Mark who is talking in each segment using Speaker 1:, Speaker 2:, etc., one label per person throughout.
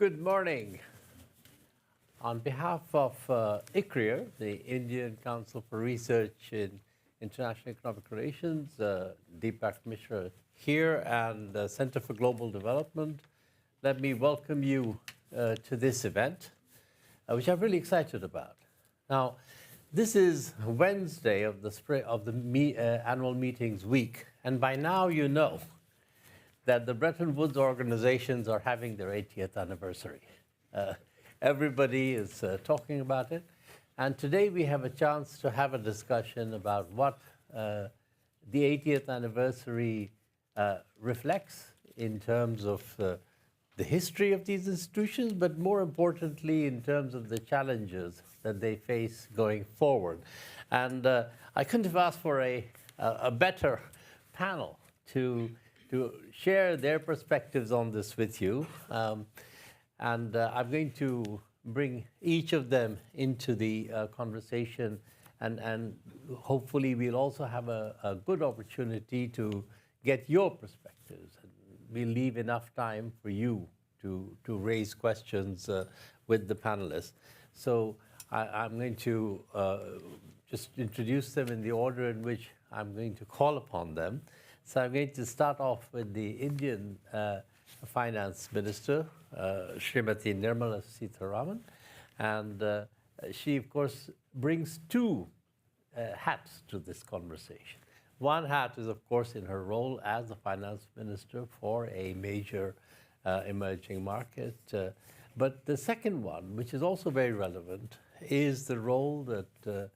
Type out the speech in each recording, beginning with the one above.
Speaker 1: Good morning. On behalf of ICRIER, the Indian Council for Research in International Economic Relations, Deepak Mishra here, and the Center for Global Development, let me welcome you to this event, which I'm really excited about. Now, this is Wednesday of the annual meetings week, and by now you know that the Bretton Woods organizations are having their 80th anniversary. Everybody is talking about it. And today we have a chance to have a discussion about what the 80th anniversary reflects in terms of the history of these institutions, but more importantly, in terms of the challenges that they face going forward. And I couldn't have asked for a better panel to share their perspectives on this with you. And I'm going to bring each of them into the conversation, and hopefully we'll also have a good opportunity to get your perspectives. And we'll leave enough time for you to raise questions with the panelists. So I'm going to just introduce them in the order in which I'm going to call upon them. So I'm going to start off with the Indian Finance Minister, Srimati Nirmala Sitharaman. And she, of course, brings two hats to this conversation. One hat is, of course, in her role as the Finance Minister for a major emerging market. But the second one, which is also very relevant, is the role that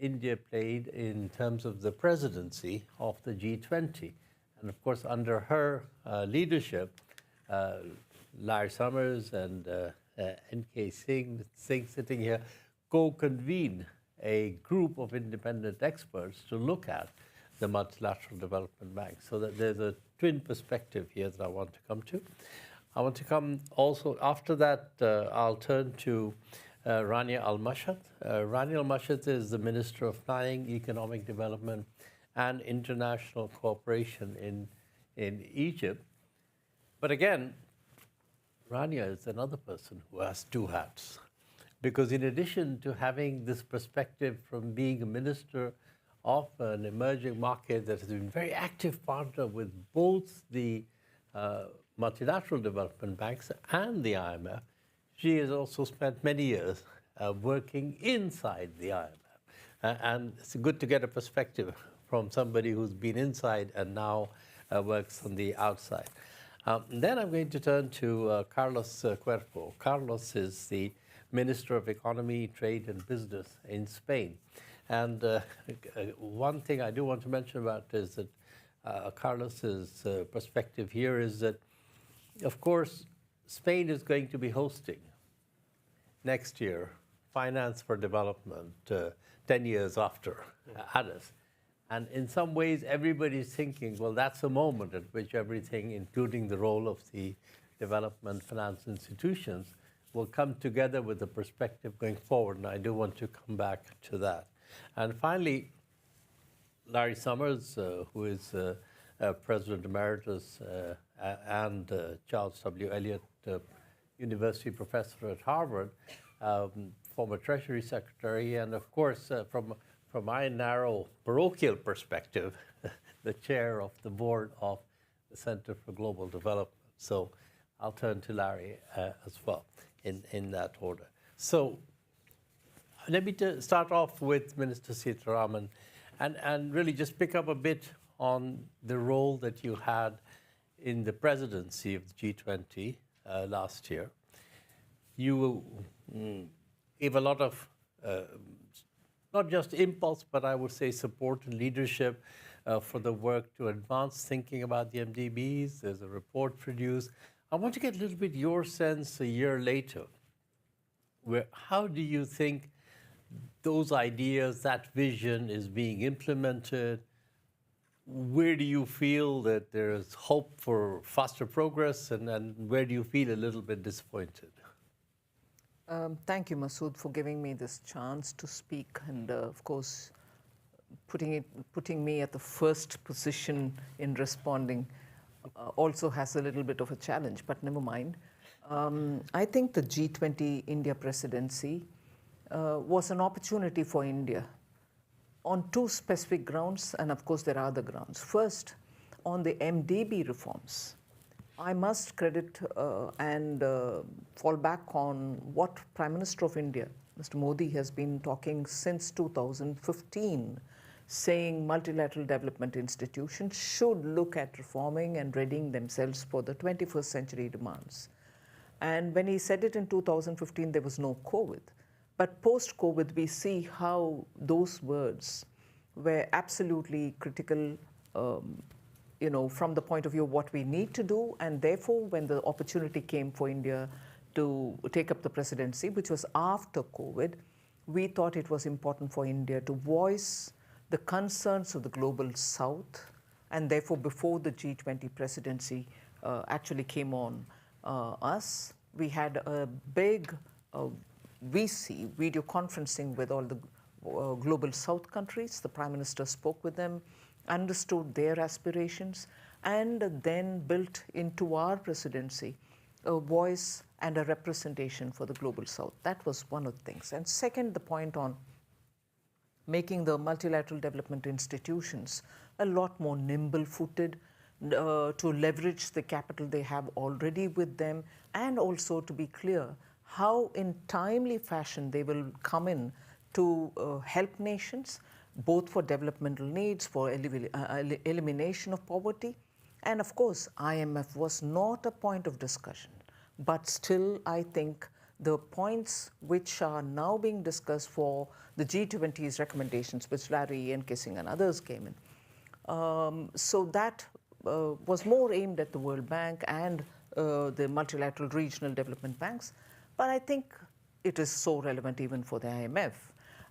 Speaker 1: India played in terms of the presidency of the G20. And of course, under her leadership, Larry Summers and N.K. Singh sitting here co-convened a group of independent experts to look at the multilateral development bank. So that there's a twin perspective here that I want to come to. I want to come also, after that, I'll turn to Rania Al-Mashat. Rania Al-Mashat is the Minister of Planning, Economic Development, and International Cooperation in Egypt. But again, Rania is another person who has two hats. Because in addition to having this perspective from being a minister of an emerging market that has been a very active partner with both the multilateral development banks and the IMF, she has also spent many years working inside the IMF. And it's good to get a perspective from somebody who's been inside and now works on the outside. Then I'm going to turn to Carlos Cuerpo. Carlos is the Minister of Economy, Trade and Business in Spain. And one thing I do want to mention about is that Carlos's perspective here is that, of course, Spain is going to be hosting next year Finance for Development, 10 years after Addis. And in some ways, everybody's thinking, well, that's a moment at which everything, including the role of the development finance institutions, will come together with a perspective going forward. And I do want to come back to that. And finally, Larry Summers, who is President Emeritus and Charles W. Eliot University Professor at Harvard, former Treasury Secretary, and of course, from my narrow parochial perspective, the chair of the board of the Center for Global Development. So I'll turn to Larry as well in that order. So let me start off with Minister Sitharaman and really just pick up a bit on the role that you had in the presidency of the G20 last year. You gave a lot of not just impulse, but I would say support and leadership for the work to advance thinking about the MDBs. There's a report produced. I want to get a little bit your sense a year later. How do you think those ideas, that vision is being implemented? Where do you feel that there's hope for faster progress, and where do you feel a little bit disappointed?
Speaker 2: Thank you, Masood, for giving me this chance to speak, and of course, putting me at the first position in responding also has a little bit of a challenge, but never mind. I think the G20 India presidency was an opportunity for India on two specific grounds, and of course there are other grounds. First, on the MDB reforms. I must credit and fall back on what Prime Minister of India, Mr. Modi, has been talking since 2015, saying multilateral development institutions should look at reforming and readying themselves for the 21st century demands. And when he said it in 2015, there was no COVID. But post-COVID, we see how those words were absolutely critical, from the point of view of what we need to do. And therefore, when the opportunity came for India to take up the presidency, which was after COVID, we thought it was important for India to voice the concerns of the global South. And therefore, before the G20 presidency actually came on us, we had a big VC, video conferencing with all the global South countries. The Prime Minister spoke with them, understood their aspirations, and then built into our presidency a voice and a representation for the global South. That was one of the things. And second, the point on making the multilateral development institutions a lot more nimble-footed, to leverage the capital they have already with them, and also to be clear how in timely fashion they will come in to help nations, both for developmental needs, for elimination of poverty. And of course, IMF was not a point of discussion, but still I think the points which are now being discussed for the G20's recommendations, which Larry and Kissing and others came in. So that was more aimed at the World Bank and the multilateral regional development banks. But I think it is so relevant even for the IMF.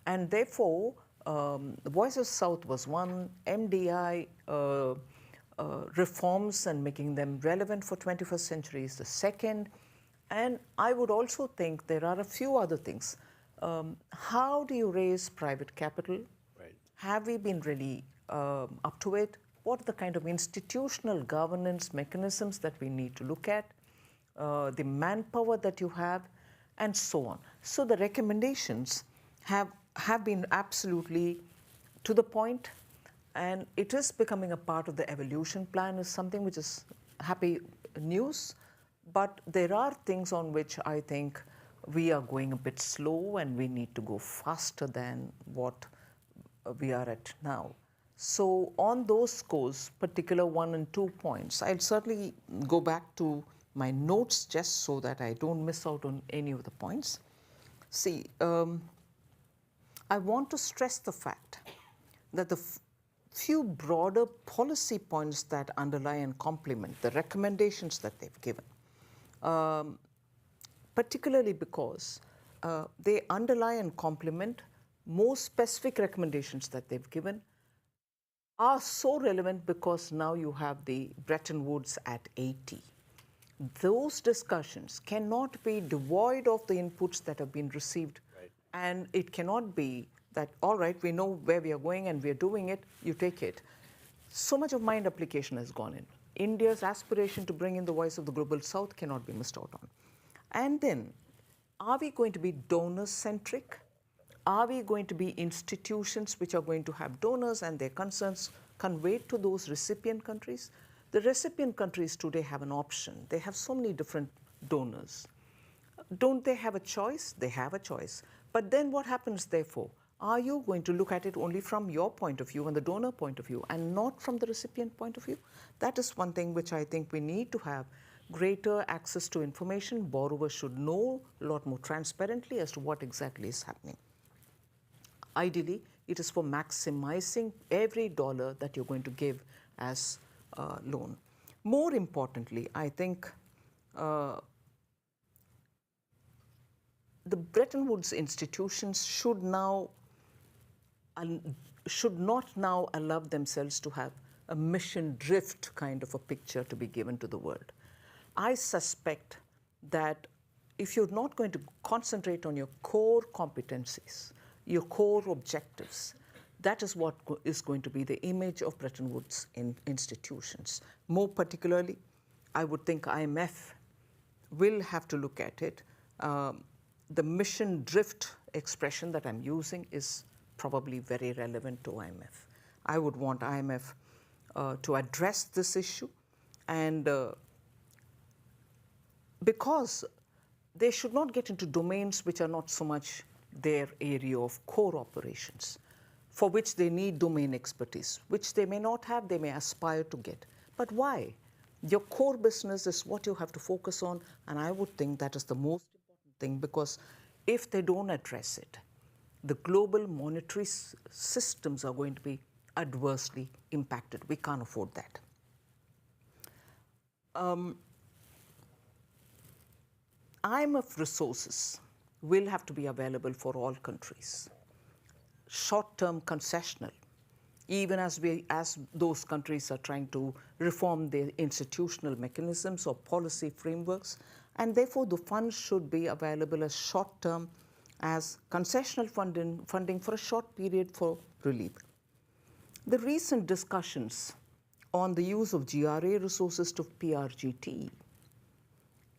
Speaker 2: And therefore, the Voice of South was one, MDI reforms and making them relevant for 21st century is the second. And I would also think there are a few other things. How do you raise private capital?
Speaker 1: Right.
Speaker 2: Have we been really up to it? What are the kind of institutional governance mechanisms that we need to look at? The manpower that you have, and so on. So the recommendations have been absolutely to the point, and it is becoming a part of the evolution plan, is something which is happy news. But there are things on which I think we are going a bit slow and we need to go faster than what we are at now. So on those scores, particular 1 and 2 points, I'll certainly go back to my notes just so that I don't miss out on any of the points. See, I want to stress the fact that the few broader policy points that underlie and complement the recommendations that they've given, particularly because they underlie and complement more specific recommendations that they've given, are so relevant because now you have the Bretton Woods at 80. Those discussions cannot be devoid of the inputs that have been received.
Speaker 1: Right.
Speaker 2: And it cannot be that, all right, we know where we are going and we are doing it, you take it. So much of mind application has gone in. India's aspiration to bring in the voice of the global South cannot be missed out on. And then, are we going to be donor-centric? Are we going to be institutions which are going to have donors and their concerns conveyed to those recipient countries? The recipient countries today have an option. They have so many different donors. Don't they have a choice? They have a choice. But then what happens, therefore? Are you going to look at it only from your point of view and the donor point of view and not from the recipient point of view? That is one thing which I think we need to have greater access to information. Borrowers should know a lot more transparently as to what exactly is happening. Ideally, it is for maximizing every dollar that you're going to give as a loan. More importantly, I think the Bretton Woods institutions should not now allow themselves to have a mission drift kind of a picture to be given to the world. I suspect that if you're not going to concentrate on your core competencies, your core objectives, that is what is going to be the image of Bretton Woods institutions. More particularly, I would think IMF will have to look at it. The mission drift expression that I'm using is probably very relevant to IMF. I would want IMF to address this issue, and because they should not get into domains which are not so much their area of core operations, for which they need domain expertise, which they may not have, they may aspire to get. But why? Your core business is what you have to focus on, and I would think that is the most important thing, because if they don't address it, the global monetary systems are going to be adversely impacted. We can't afford that. IMF resources will have to be available for all countries. Short-term concessional, even as those countries are trying to reform their institutional mechanisms or policy frameworks, and therefore the funds should be available as short-term, as concessional funding for a short period for relief. The recent discussions on the use of GRA resources to PRGT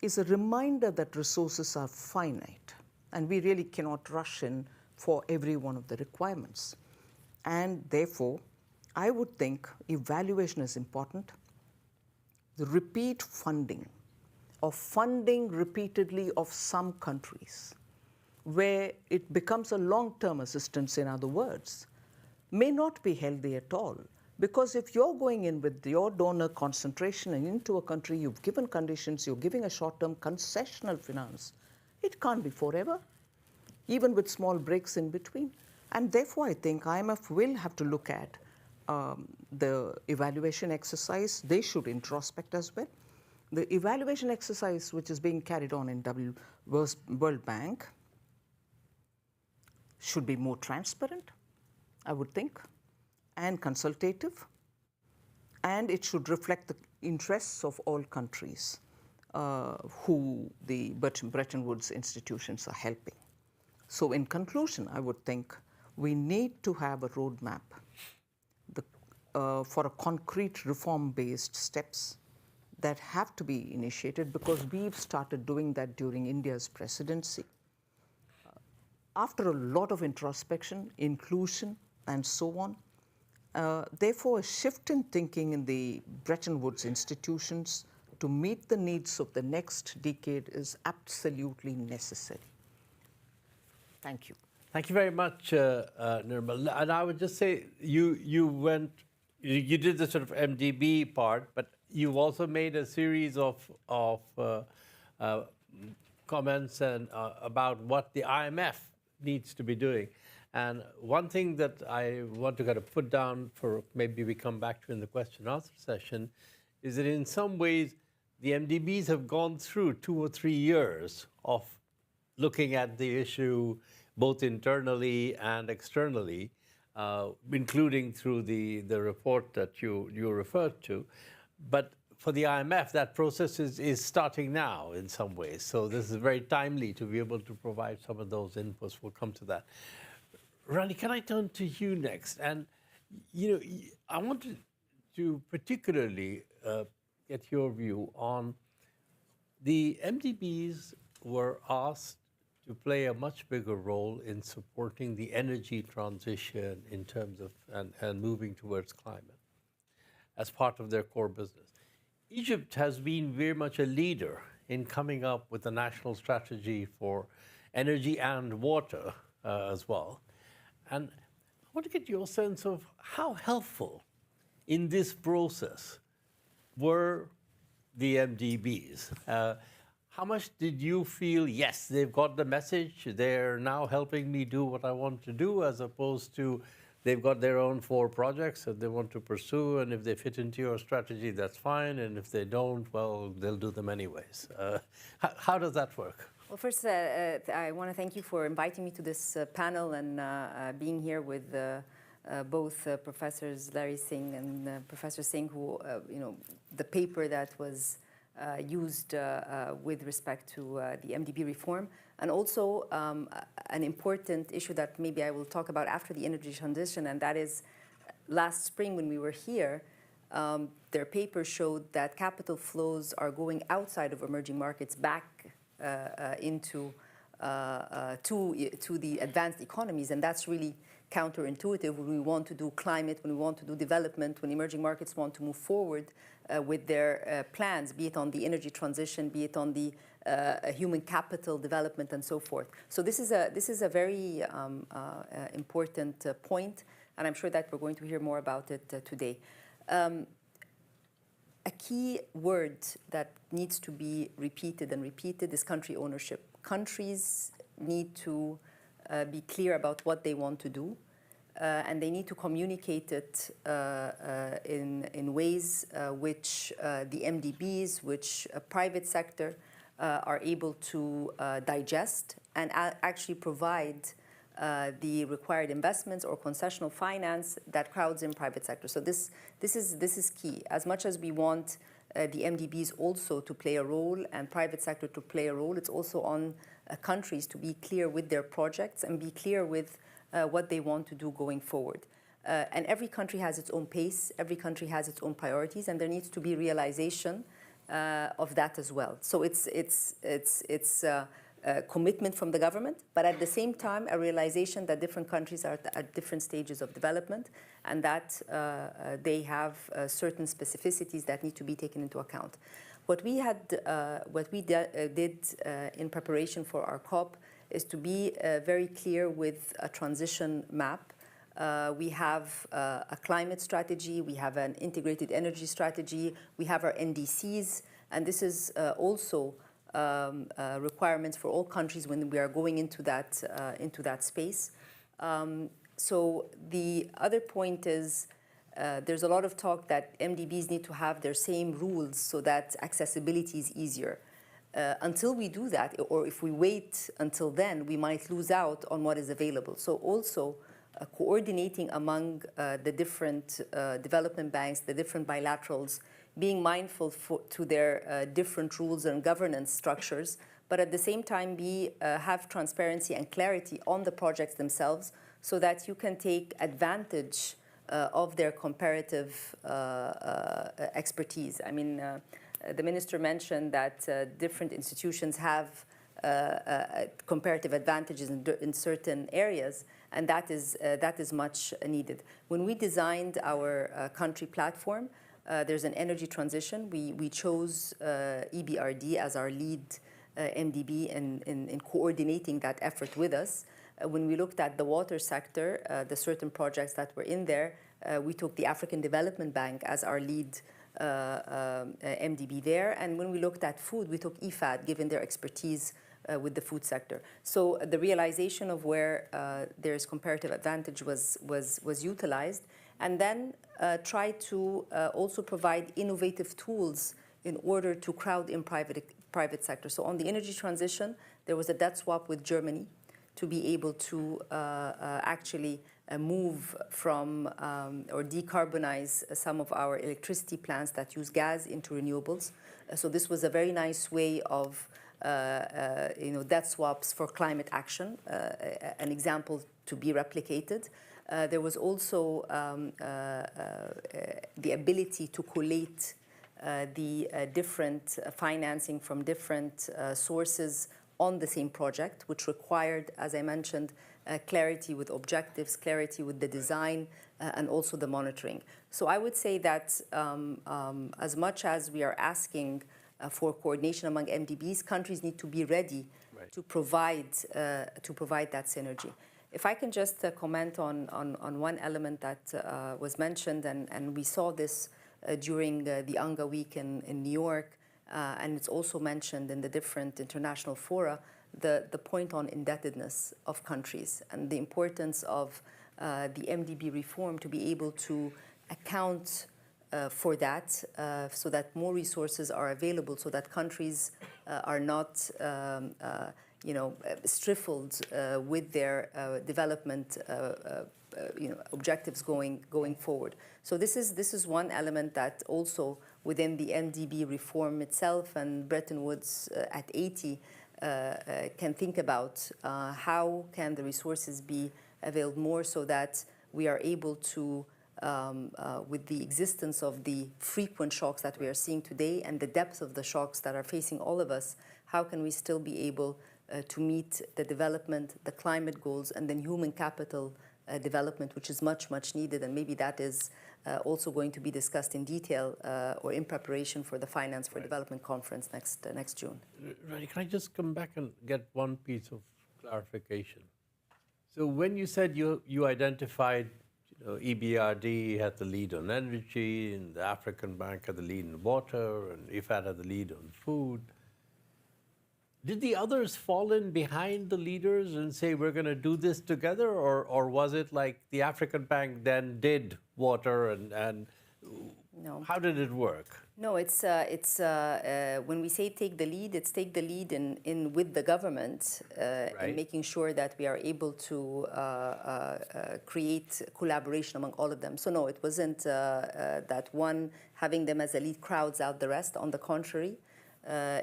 Speaker 2: is a reminder that resources are finite, and we really cannot rush in for every one of the requirements. And therefore, I would think evaluation is important. The repeat funding, or funding repeatedly of some countries, where it becomes a long-term assistance, in other words, may not be healthy at all. Because if you're going in with your donor concentration and into a country, you've given conditions, you're giving a short-term concessional finance, it can't be forever, even with small breaks in between. And therefore, I think IMF will have to look at the evaluation exercise. They should introspect as well. The evaluation exercise which is being carried on in World Bank should be more transparent, I would think, and consultative, and it should reflect the interests of all countries who the Bretton Woods institutions are helping. So in conclusion, I would think we need to have a roadmap for a concrete reform-based steps that have to be initiated, because we've started doing that during India's presidency. After a lot of introspection, inclusion, and so on, therefore, a shift in thinking in the Bretton Woods institutions to meet the needs of the next decade is absolutely necessary. Thank you.
Speaker 1: Thank you very much, Nirmal. And I would just say you did the sort of MDB part, but you've also made a series of comments and about what the IMF needs to be doing. And one thing that I want to kind of put down for maybe we come back to in the question and answer session is that in some ways the MDBs have gone through 2 or 3 years of looking at the issue both internally and externally, including through the report that you referred to. But for the IMF, that process is starting now in some ways. So this is very timely to be able to provide some of those inputs. We'll come to that. Rani, can I turn to you next? And I wanted to particularly get your view on the MDBs were asked to play a much bigger role in supporting the energy transition in terms of and moving towards climate as part of their core business. Egypt has been very much a leader in coming up with a national strategy for energy and water as well. And I want to get your sense of how helpful in this process were the MDBs. How much did you feel, yes, they've got the message, they're now helping me do what I want to do, as opposed to they've got their own 4 projects that they want to pursue, and if they fit into your strategy, that's fine, and if they don't, well, they'll do them anyways. How does that work?
Speaker 3: Well, first, I want to thank you for inviting me to this panel and being here with both Professors Larry Singh and Professor Singh, who, the paper that was used with respect to the MDB reform, and also an important issue that maybe I will talk about after the energy transition, and that is last spring when we were here, their paper showed that capital flows are going outside of emerging markets back into to the advanced economies, and that's really counterintuitive when we want to do climate, when we want to do development, when emerging markets want to move forward with their plans, be it on the energy transition, be it on the human capital development, and so forth. So this is a very important point, and I'm sure that we're going to hear more about it today. A key word that needs to be repeated and repeated is country ownership. Countries need to be clear about what they want to do, and they need to communicate it in ways which the MDBs, which private sector are able to digest and actually provide the required investments or concessional finance that crowds in private sector. So this is key. As much as we want the MDBs also to play a role and private sector to play a role, it's also on countries to be clear with their projects and be clear with what they want to do going forward. And every country has its own pace, every country has its own priorities, and there needs to be realization of that as well. So it's commitment from the government, but at the same time, a realization that different countries are at different stages of development, and that they have certain specificities that need to be taken into account. What we did in preparation for our COP is to be very clear with a transition map. We have a climate strategy, we have an integrated energy strategy, we have our NDCs, and this is also requirements for all countries when we are going into that space. So the other point is there's a lot of talk that MDBs need to have their same rules so that accessibility is easier. Until we do that, or if we wait until then, we might lose out on what is available. So also coordinating among the different development banks, the different bilaterals, being mindful to their different rules and governance structures, but at the same time have transparency and clarity on the projects themselves so that you can take advantage of their comparative expertise. I mean, the minister mentioned that different institutions have comparative advantages in certain areas, and that is much needed. When we designed our country platform, there's an energy transition. We chose EBRD as our lead MDB in coordinating that effort with us. When we looked at the water sector, the certain projects that were in there, we took the African Development Bank as our lead MDB there. And when we looked at food, we took IFAD, given their expertise with the food sector. So the realization of where there's comparative advantage was utilized, and then try to also provide innovative tools in order to crowd in private sector. So on the energy transition, there was a debt swap with Germany to be able to actually move from or decarbonize some of our electricity plants that use gas into renewables. So this was a very nice way of debt swaps for climate action, an example to be replicated. There was also the ability to collate the different financing from different sources on the same project, which required, as I mentioned, clarity with objectives, clarity with the design, and also the monitoring. So I would say that as much as we are asking for coordination among MDBs, countries need to be ready to provide that synergy. If I can just comment on one element that was mentioned, and we saw this during the UNGA week in New York, and it's also mentioned in the different international fora, the point on indebtedness of countries and the importance of the MDB reform to be able to account for that, so that more resources are available, so that countries are not stifled with their development objectives going forward. So this is one element that also within the MDB reform itself and Bretton Woods at 80 can think about how can the resources be availed more so that we are able to with the existence of the frequent shocks that we are seeing today and the depth of the shocks that are facing all of us, how can we still be able to meet the development, the climate goals, and then human capital development, which is much, much needed. And maybe that is also going to be discussed in detail or in preparation for the Finance for Development conference next June.
Speaker 1: Right. Can I just come back and get one piece of clarification? So when you said you identified EBRD had the lead on energy, and the African Bank had the lead in water, and IFAD had the lead on food, did the others fall in behind the leaders and say, we're going to do this together? Or was it like the African Bank then did water and
Speaker 3: No.
Speaker 1: How did it work?
Speaker 3: No, it's when we say take the lead, it's take the lead in with the government in making sure that we are able to create collaboration among all of them. So no, it wasn't that one having them as a lead crowds out the rest. On the contrary,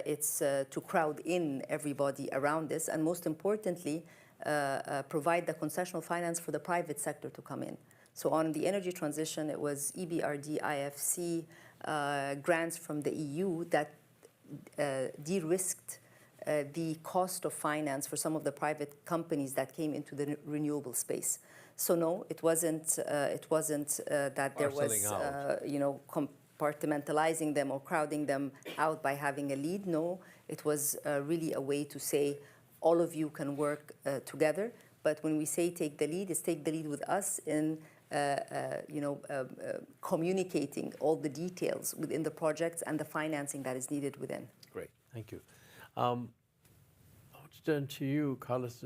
Speaker 3: it's to crowd in everybody around this, and most importantly, provide the concessional finance for the private sector to come in. So on the energy transition, it was EBRD, IFC, grants from the EU that de-risked the cost of finance for some of the private companies that came into the renewable space. So no, it wasn't that there was compartmentalizing them or crowding them out by having a lead. No, it was really a way to say all of you can work together. But when we say take the lead, it's take the lead with us in communicating all the details within the projects and the financing that is needed within.
Speaker 1: Great, thank you. I want to turn to you, Carlos.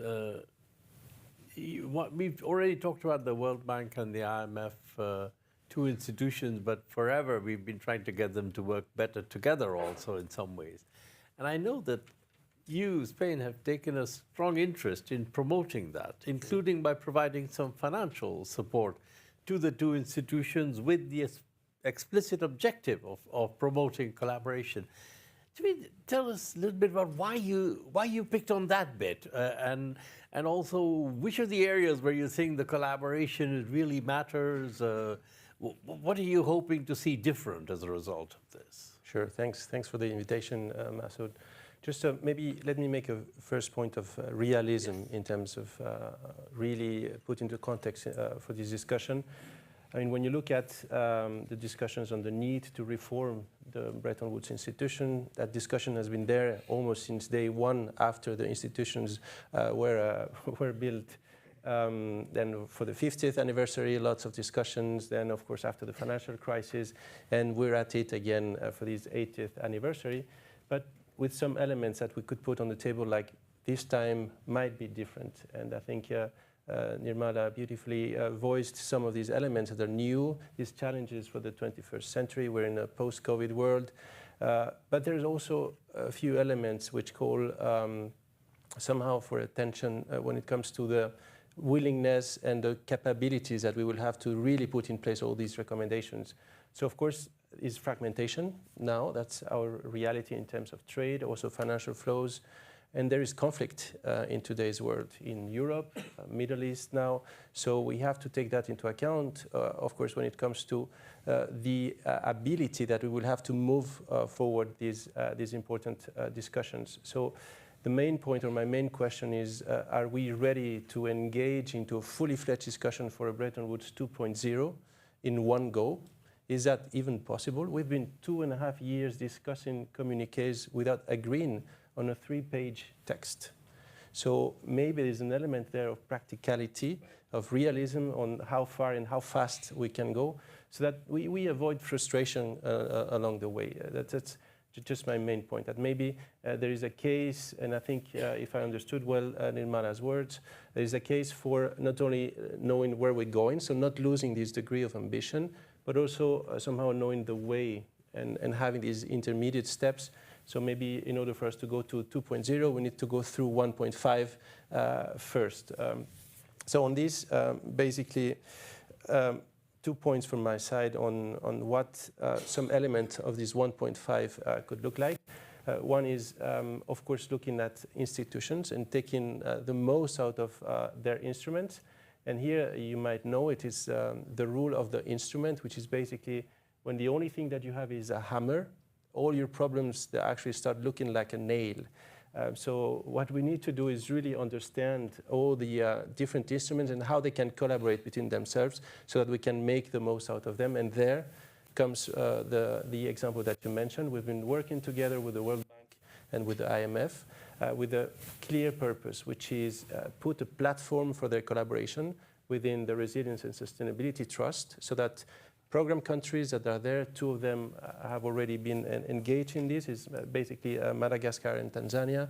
Speaker 1: We've already talked about the World Bank and the IMF, two institutions, but forever we've been trying to get them to work better together also in some ways. And I know that you, Spain, have taken a strong interest in promoting that, including by providing some financial support to the two institutions with the explicit objective of promoting collaboration. Tell us a little bit about why you picked on that bit, and also which are the areas where you think the collaboration really matters. What are you hoping to see different as a result of this?
Speaker 4: Sure, thanks for the invitation, Masoud. Just maybe let me make a first point of realism in terms of really put into context for this discussion. I mean, when you look at the discussions on the need to reform the Bretton Woods institution, that discussion has been there almost since day one after the institutions were built. Then for the 50th anniversary, lots of discussions. Then, of course, after the financial crisis, and we're at it again for this 80th anniversary. But with some elements that we could put on the table, like this time might be different. And I think Nirmala beautifully voiced some of these elements that are new, these challenges for the 21st century. We're in a post-COVID world. But there's also a few elements which call somehow for attention when it comes to the willingness and the capabilities that we will have to really put in place all these recommendations. So, of course, is fragmentation now. That's our reality in terms of trade, also financial flows. And there is conflict in today's world, in Europe, Middle East now. So we have to take that into account, of course, when it comes to the ability that we will have to move forward these important discussions. So the main point, or my main question is, are we ready to engage into a fully fledged discussion for a Bretton Woods 2.0 in one go? Is that even possible? We've been 2.5 years discussing communiques without agreeing on a 3-page text. So maybe there's an element there of practicality, of realism on how far and how fast we can go, so that we avoid frustration along the way. That's just my main point, that maybe there is a case, and I think if I understood well Nirmala's words, there is a case for not only knowing where we're going, so not losing this degree of ambition, but also somehow knowing the way and having these intermediate steps. So maybe in order for us to go to 2.0, we need to go through 1.5 first. So on this, basically, 2 points from my side on what some element of this 1.5 could look like. One is, of course, looking at institutions and taking the most out of their instruments. And here you might know it is the rule of the instrument, which is basically when the only thing that you have is a hammer, all your problems, they actually start looking like a nail. So what we need to do is really understand all the different instruments and how they can collaborate between themselves so that we can make the most out of them. And there comes the example that you mentioned. We've been working together with the World Bank and with the IMF with a clear purpose, which is put a platform for their collaboration within the Resilience and Sustainability Trust so that program countries that are there, two of them have already been engaged in this, is basically Madagascar and Tanzania,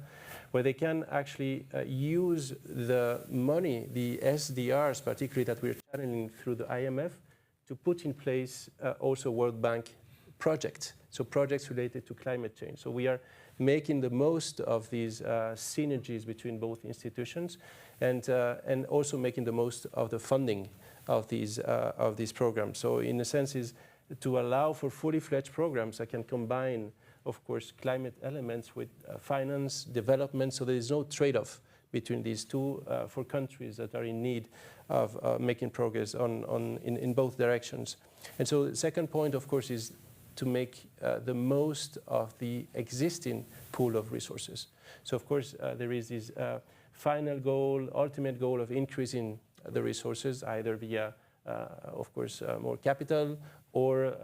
Speaker 4: where they can actually use the money, the SDRs particularly that we're channeling through the IMF, to put in place also World Bank projects, so projects related to climate change. So we are making the most of these synergies between both institutions and also making the most of the funding of these programs. So in a sense is to allow for fully fledged programs that can combine, of course, climate elements with finance, development, so there is no trade-off between these two for countries that are in need of making progress in both directions. And so the second point, of course, is to make the most of the existing pool of resources. So of course, there is this final goal, ultimate goal of increasing the resources, either via, of course, more capital, or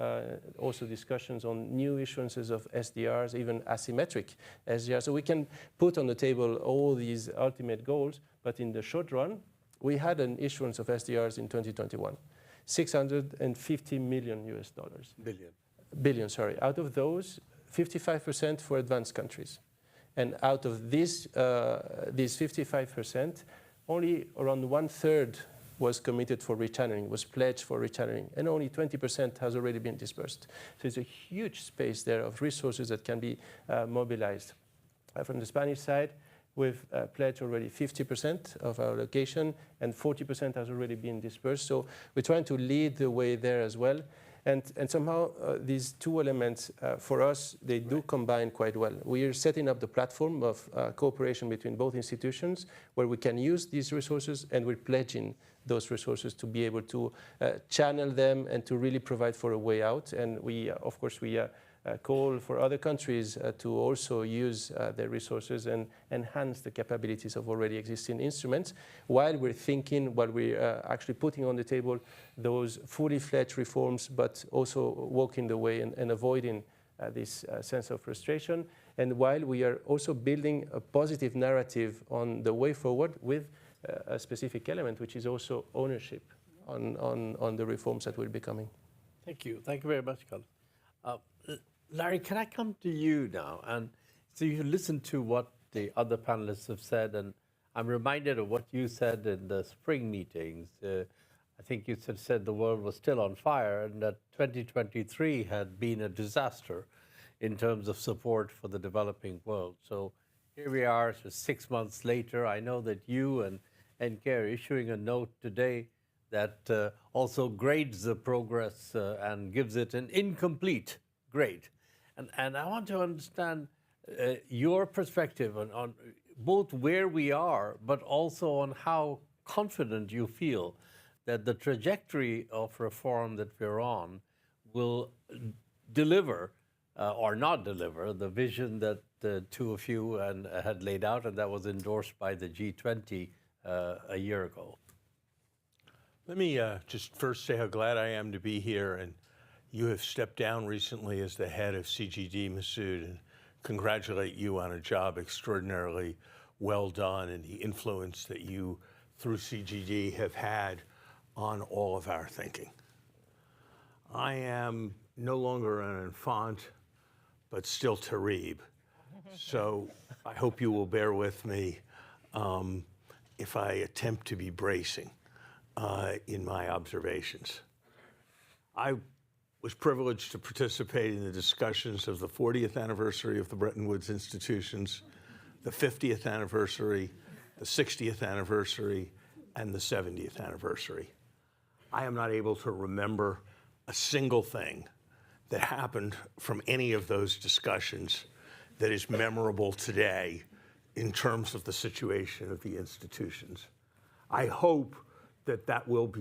Speaker 4: also discussions on new issuances of SDRs, even asymmetric SDRs. So we can put on the table all these ultimate goals, but in the short run, we had an issuance of SDRs in 2021, $650 million US. Billion, sorry. Out of those, 55% for advanced countries. And out of these 55%, only around 1/3 was committed for rechanneling, was pledged for rechanneling, and only 20% has already been dispersed. So it's a huge space there of resources that can be mobilized. From the Spanish side, we've pledged already 50% of our allocation, and 40% has already been dispersed. So we're trying to lead the way there as well. And somehow these two elements, for us, they do combine quite well. We are setting up the platform of cooperation between both institutions where we can use these resources, and we're pledging those resources to be able to channel them and to really provide for a way out. And we, of course, we call for other countries to also use their resources and enhance the capabilities of already existing instruments while we're thinking, while we're actually putting on the table those fully fledged reforms, but also walking the way and avoiding this sense of frustration. And while we are also building a positive narrative on the way forward with a specific element, which is also ownership on the reforms that will be coming.
Speaker 1: Thank you. Thank you very much, Carlos. Larry, can I come to you now? And so you listened to what the other panelists have said, and I'm reminded of what you said in the spring meetings. I think you said the world was still on fire and that 2023 had been a disaster in terms of support for the developing world. So here we are, so 6 months later. I know that you and NCARE are issuing a note today that also grades the progress and gives it an incomplete grade. And I want to understand your perspective on both where we are, but also on how confident you feel that the trajectory of reform that we're on will deliver or not deliver the vision that the two of you had laid out, and that was endorsed by the G20 a year ago.
Speaker 5: Let me just first say how glad I am to be here, and you have stepped down recently as the head of CGD, Masoud, and congratulate you on a job extraordinarily well done and the influence that you, through CGD, have had on all of our thinking. I am no longer an enfant, but still Tarib. So I hope you will bear with me if I attempt to be bracing in my observations. I was privileged to participate in the discussions of the 40th anniversary of the Bretton Woods institutions, the 50th anniversary, the 60th anniversary, and the 70th anniversary. I am not able to remember a single thing that happened from any of those discussions that is memorable today in terms of the situation of the institutions. I hope that will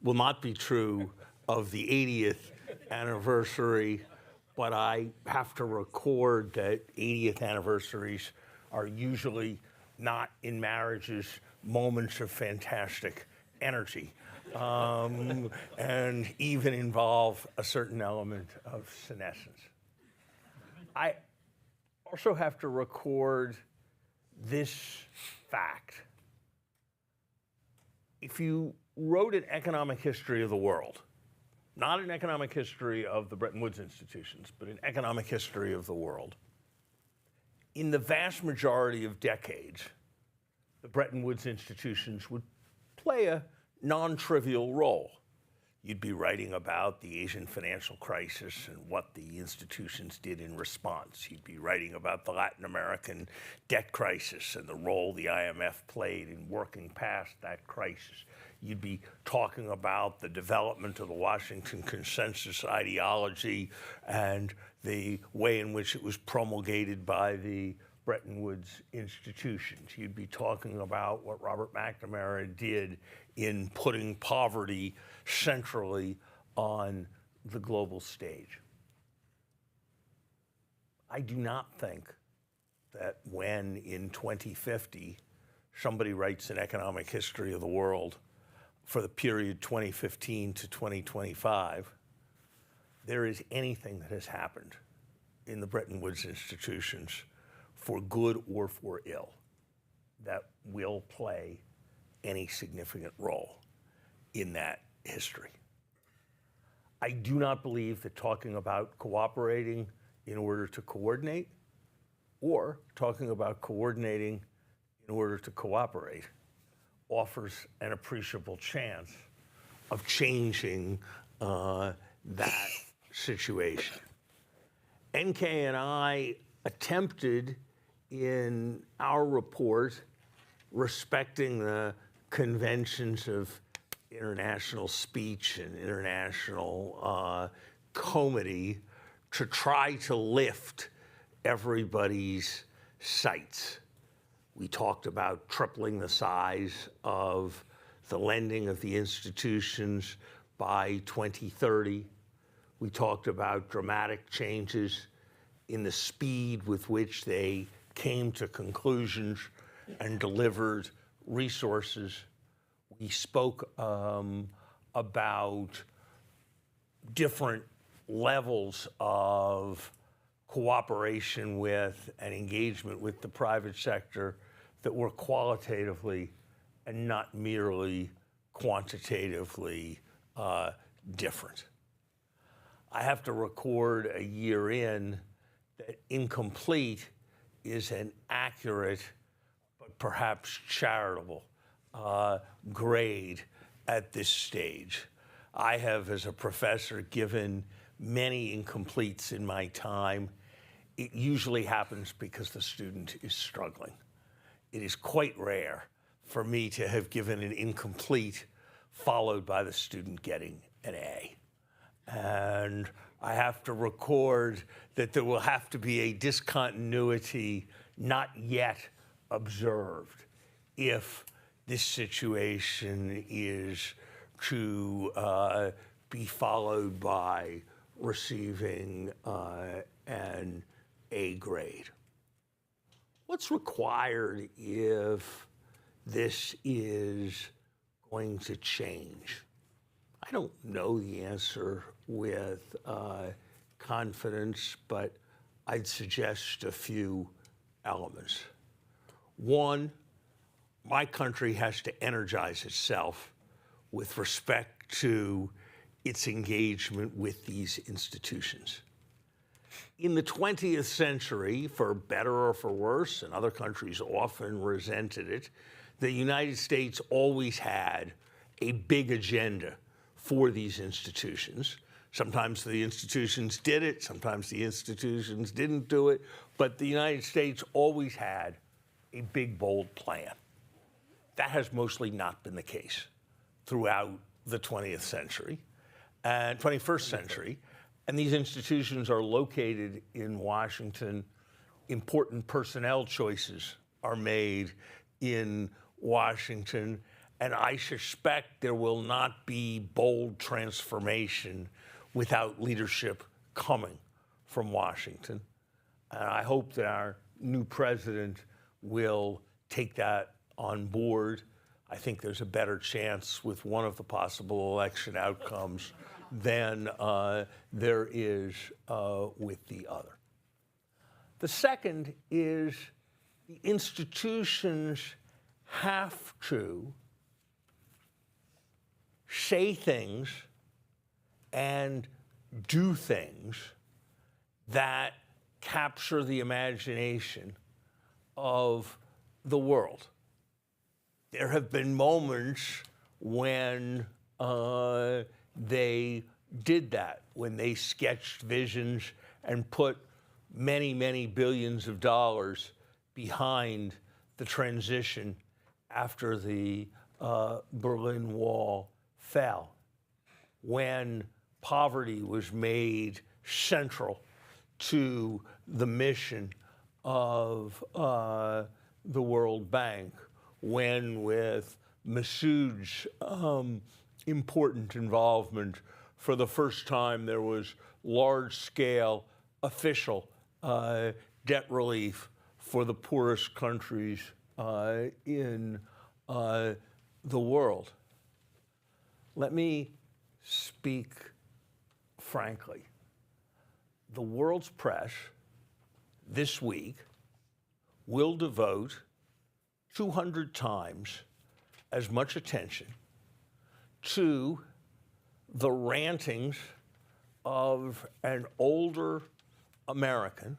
Speaker 5: not be true of the 80th anniversary, but I have to record that 80th anniversaries are usually not in marriages moments of fantastic energy, and even involve a certain element of senescence. I also have to record this fact. If you wrote an economic history of the world, not an economic history of the Bretton Woods institutions, but an economic history of the world, in the vast majority of decades, the Bretton Woods institutions would play a non-trivial role. You'd be writing about the Asian financial crisis and what the institutions did in response. You'd be writing about the Latin American debt crisis and the role the IMF played in working past that crisis. You'd be talking about the development of the Washington Consensus ideology and the way in which it was promulgated by the Bretton Woods institutions. You'd be talking about what Robert McNamara did in putting poverty centrally on the global stage. I do not think that when in 2050 somebody writes an economic history of the world for the period 2015 to 2025, there is anything that has happened in the Bretton Woods institutions, for good or for ill, that will play any significant role in that history. I do not believe that talking about cooperating in order to coordinate or talking about coordinating in order to cooperate offers an appreciable chance of changing that situation. NK and I attempted in our report, respecting the conventions of international speech and international comity, to try to lift everybody's sights. We talked about tripling the size of the lending of the institutions by 2030. We talked about dramatic changes in the speed with which they came to conclusions and delivered resources. We spoke about different levels of cooperation with and engagement with the private sector that were qualitatively and not merely quantitatively different. I have to record a year in that incomplete is an accurate but perhaps charitable grade at this stage. I have, as a professor, given many incompletes in my time. It usually happens because the student is struggling. It is quite rare for me to have given an incomplete followed by the student getting an A. And I have to record that there will have to be a discontinuity not yet observed if this situation is to be followed by receiving an A grade. What's required if this is going to change? I don't know the answer with confidence, but I'd suggest a few elements. One, my country has to energize itself with respect to its engagement with these institutions. In the 20th century, for better or for worse, and other countries often resented it, the United States always had a big agenda for these institutions. Sometimes the institutions did it, sometimes the institutions didn't do it, but the United States always had a big, bold plan. That has mostly not been the case throughout the 20th century and 21st century. And these institutions are located in Washington. Important personnel choices are made in Washington. And I suspect there will not be bold transformation without leadership coming from Washington. And I hope that our new president will take that on board. I think there's a better chance with one of the possible election outcomes than there is with the other. The second is the institutions have to say things and do things that capture the imagination of the world. There have been moments when they did that, when they sketched visions and put many, many billions of dollars behind the transition after the Berlin Wall fell, when poverty was made central to the mission of the World Bank, when with Massoud's important involvement, for the first time there was large-scale official debt relief for the poorest countries in the world. Let me speak frankly. The world's press this week will devote 200 times as much attention to the rantings of an older American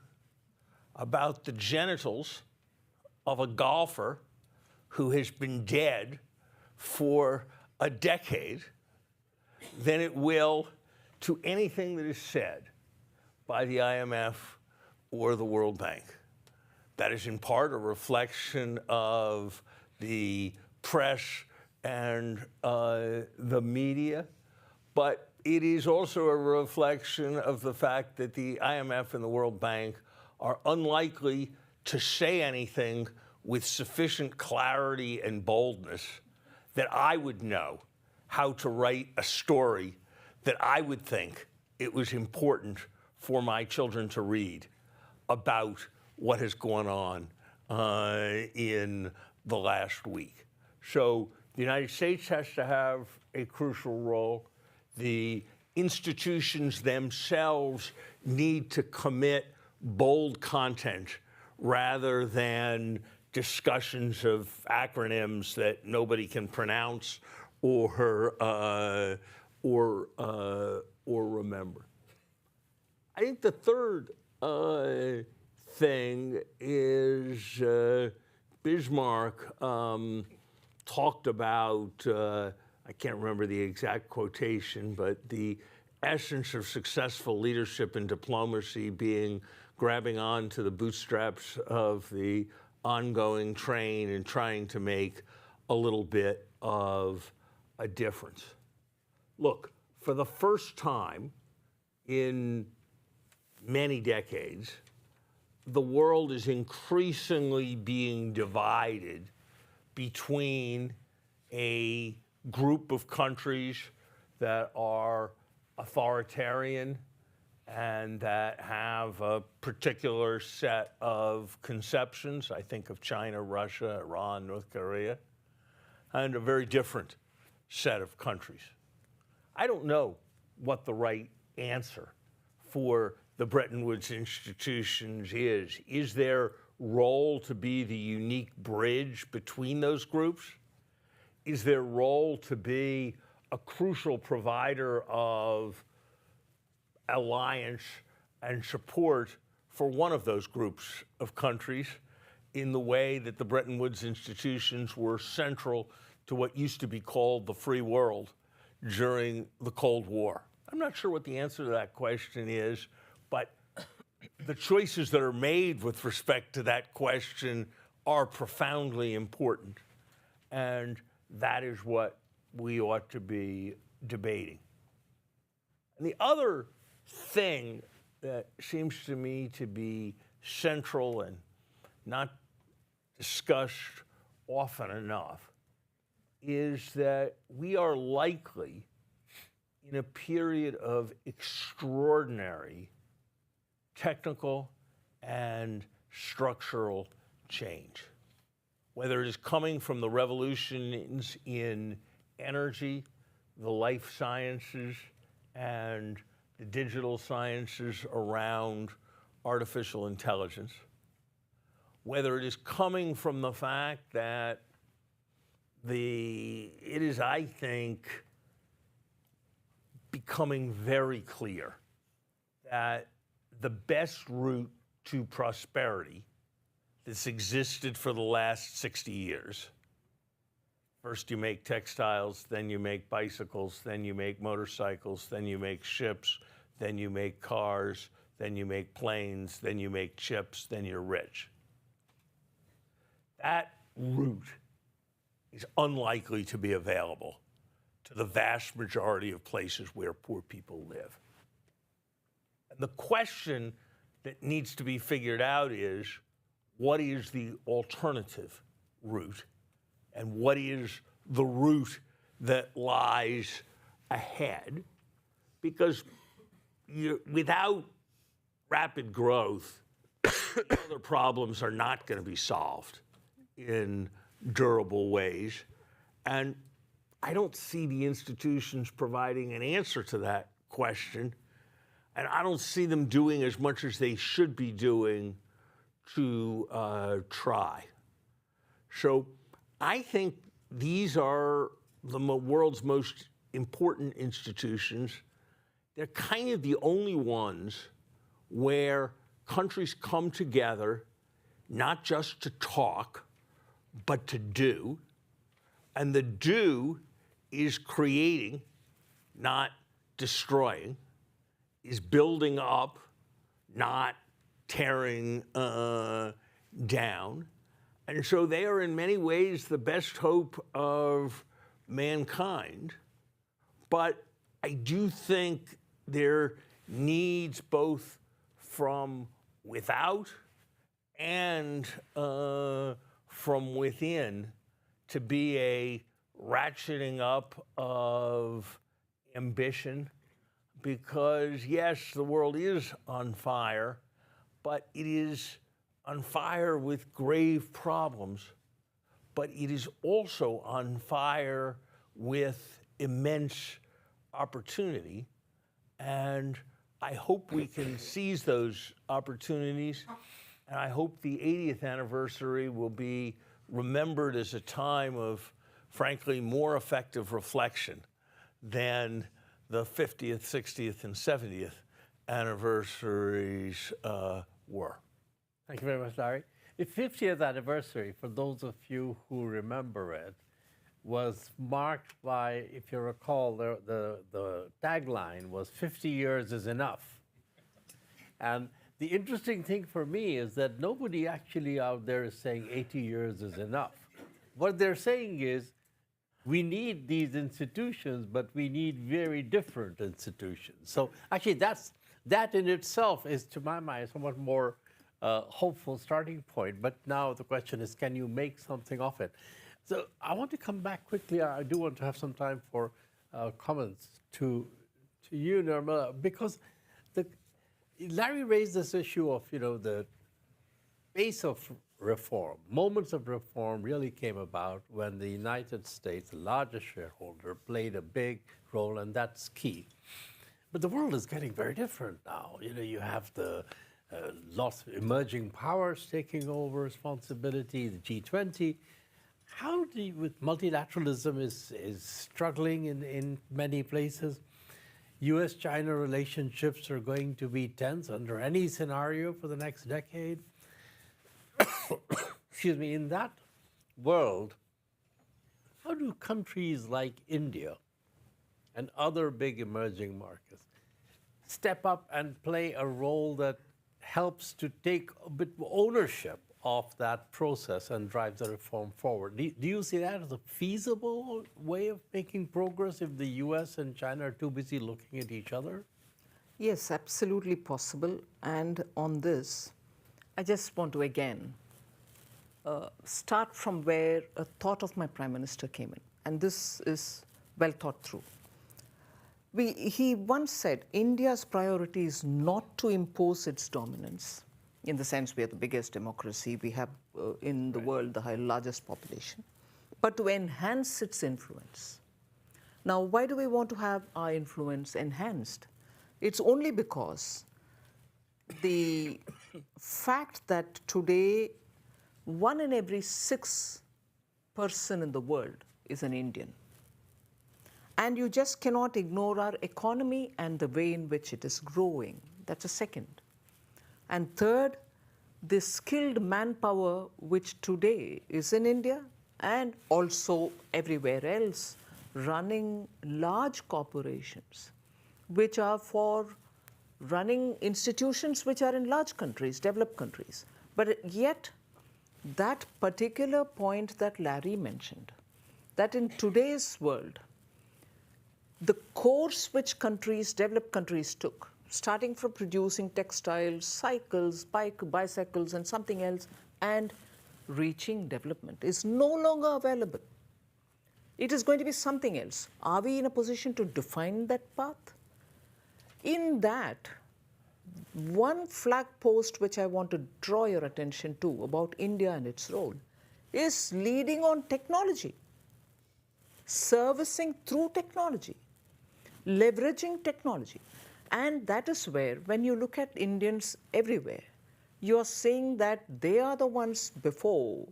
Speaker 5: about the genitals of a golfer who has been dead for a decade than it will to anything that is said by the IMF or the World Bank. That is in part a reflection of the press and the media, but it is also a reflection of the fact that the IMF and the World Bank are unlikely to say anything with sufficient clarity and boldness that I would know how to write a story that I would think it was important for my children to read about what has gone on in the last week. So the United States has to have a crucial role. The institutions themselves need to commit bold content rather than discussions of acronyms that nobody can pronounce or remember. I think the third thing is Bismarck talked about, I can't remember the exact quotation, but the essence of successful leadership and diplomacy being grabbing on to the bootstraps of the ongoing train and trying to make a little bit of a difference. Look, for the first time in many decades, the world is increasingly being divided between a group of countries that are authoritarian and that have a particular set of conceptions. I think of China, Russia, Iran, North Korea, and a very different set of countries. I don't know what the right answer for the Bretton Woods institutions is. Is their role to be the unique bridge between those groups? Is their role to be a crucial provider of alliance and support for one of those groups of countries in the way that the Bretton Woods institutions were central to what used to be called the free world during the Cold War? I'm not sure what the answer to that question is, but the choices that are made with respect to that question are profoundly important. And that is what we ought to be debating. And the other thing that seems to me to be central and not discussed often enough is that we are likely in a period of extraordinary technical and structural change. Whether it is coming from the revolutions in energy, the life sciences, and the digital sciences around artificial intelligence, whether it is coming from the fact that it is, I think, becoming very clear that the best route to prosperity that's existed for the last 60 years. First you make textiles, then you make bicycles, then you make motorcycles, then you make ships, then you make cars, then you make planes, then you make chips, then you're rich. That route is unlikely to be available to the vast majority of places where poor people live. And the question that needs to be figured out is, what is the alternative route? And what is the route that lies ahead? Because without rapid growth, other problems are not going to be solved in durable ways. And I don't see the institutions providing an answer to that question. And I don't see them doing as much as they should be doing to try. So I think these are the world's most important institutions. They're kind of the only ones where countries come together, not just to talk, but to do. And the do is creating, not destroying, is building up, not tearing down. And so they are in many ways the best hope of mankind. But I do think there needs both from without and from within to be a ratcheting up of ambition, because yes, the world is on fire, but it is on fire with grave problems, but it is also on fire with immense opportunity. And I hope we can seize those opportunities. And I hope the 80th anniversary will be remembered as a time of, frankly, more effective reflection than the 50th, 60th, and 70th anniversaries were.
Speaker 1: Thank you very much, Larry. The 50th anniversary, for those of you who remember it, was marked by, if you recall, the tagline was 50 years is enough. And the interesting thing for me is that nobody actually out there is saying 80 years is enough. What they're saying is, we need these institutions, but we need very different institutions. So actually that in itself is, to my mind, somewhat more hopeful starting point. But now the question is, can you make something of it? So I want to come back quickly. I do want to have some time for comments to you, Nirmala, because Larry raised this issue of, the pace of reform. Moments of reform really came about when the United States, the largest shareholder, played a big role, and that's key. But the world is getting very different now. You have the lots of emerging powers taking over responsibility, the G20. How do you, with multilateralism is struggling in many places. US-China relationships are going to be tense under any scenario for the next decade. Excuse me, in that world, how do countries like India and other big emerging markets step up and play a role that helps to take a bit of ownership of that process and drive the reform forward? Do you see that as a feasible way of making progress if the US and China are too busy looking at each other?
Speaker 2: Yes, absolutely possible. And on this, I just want to again start from where a thought of my Prime Minister came in. and this is well thought through. He once said, India's priority is not to impose its dominance, in the sense we are the biggest democracy, we have in the world the largest population, but to enhance its influence. Now, why do we want to have our influence enhanced? It's only because the fact that today 1 in every 6 person in the world is an Indian. And you just cannot ignore our economy and the way in which it is growing. That's a second. And third, the skilled manpower which today is in India and also everywhere else, running large corporations, which are for running institutions which are in large countries, developed countries. But yet, that particular point that Larry mentioned, that in today's world, the course which countries, developed countries took, starting from producing textiles, cycles, bicycles, and something else, and reaching development, is no longer available. It is going to be something else. Are we in a position to define that path? In that, one flag post which I want to draw your attention to about India and its role is leading on technology, servicing through technology, leveraging technology. And that is where, when you look at Indians everywhere, you are saying that they are the ones before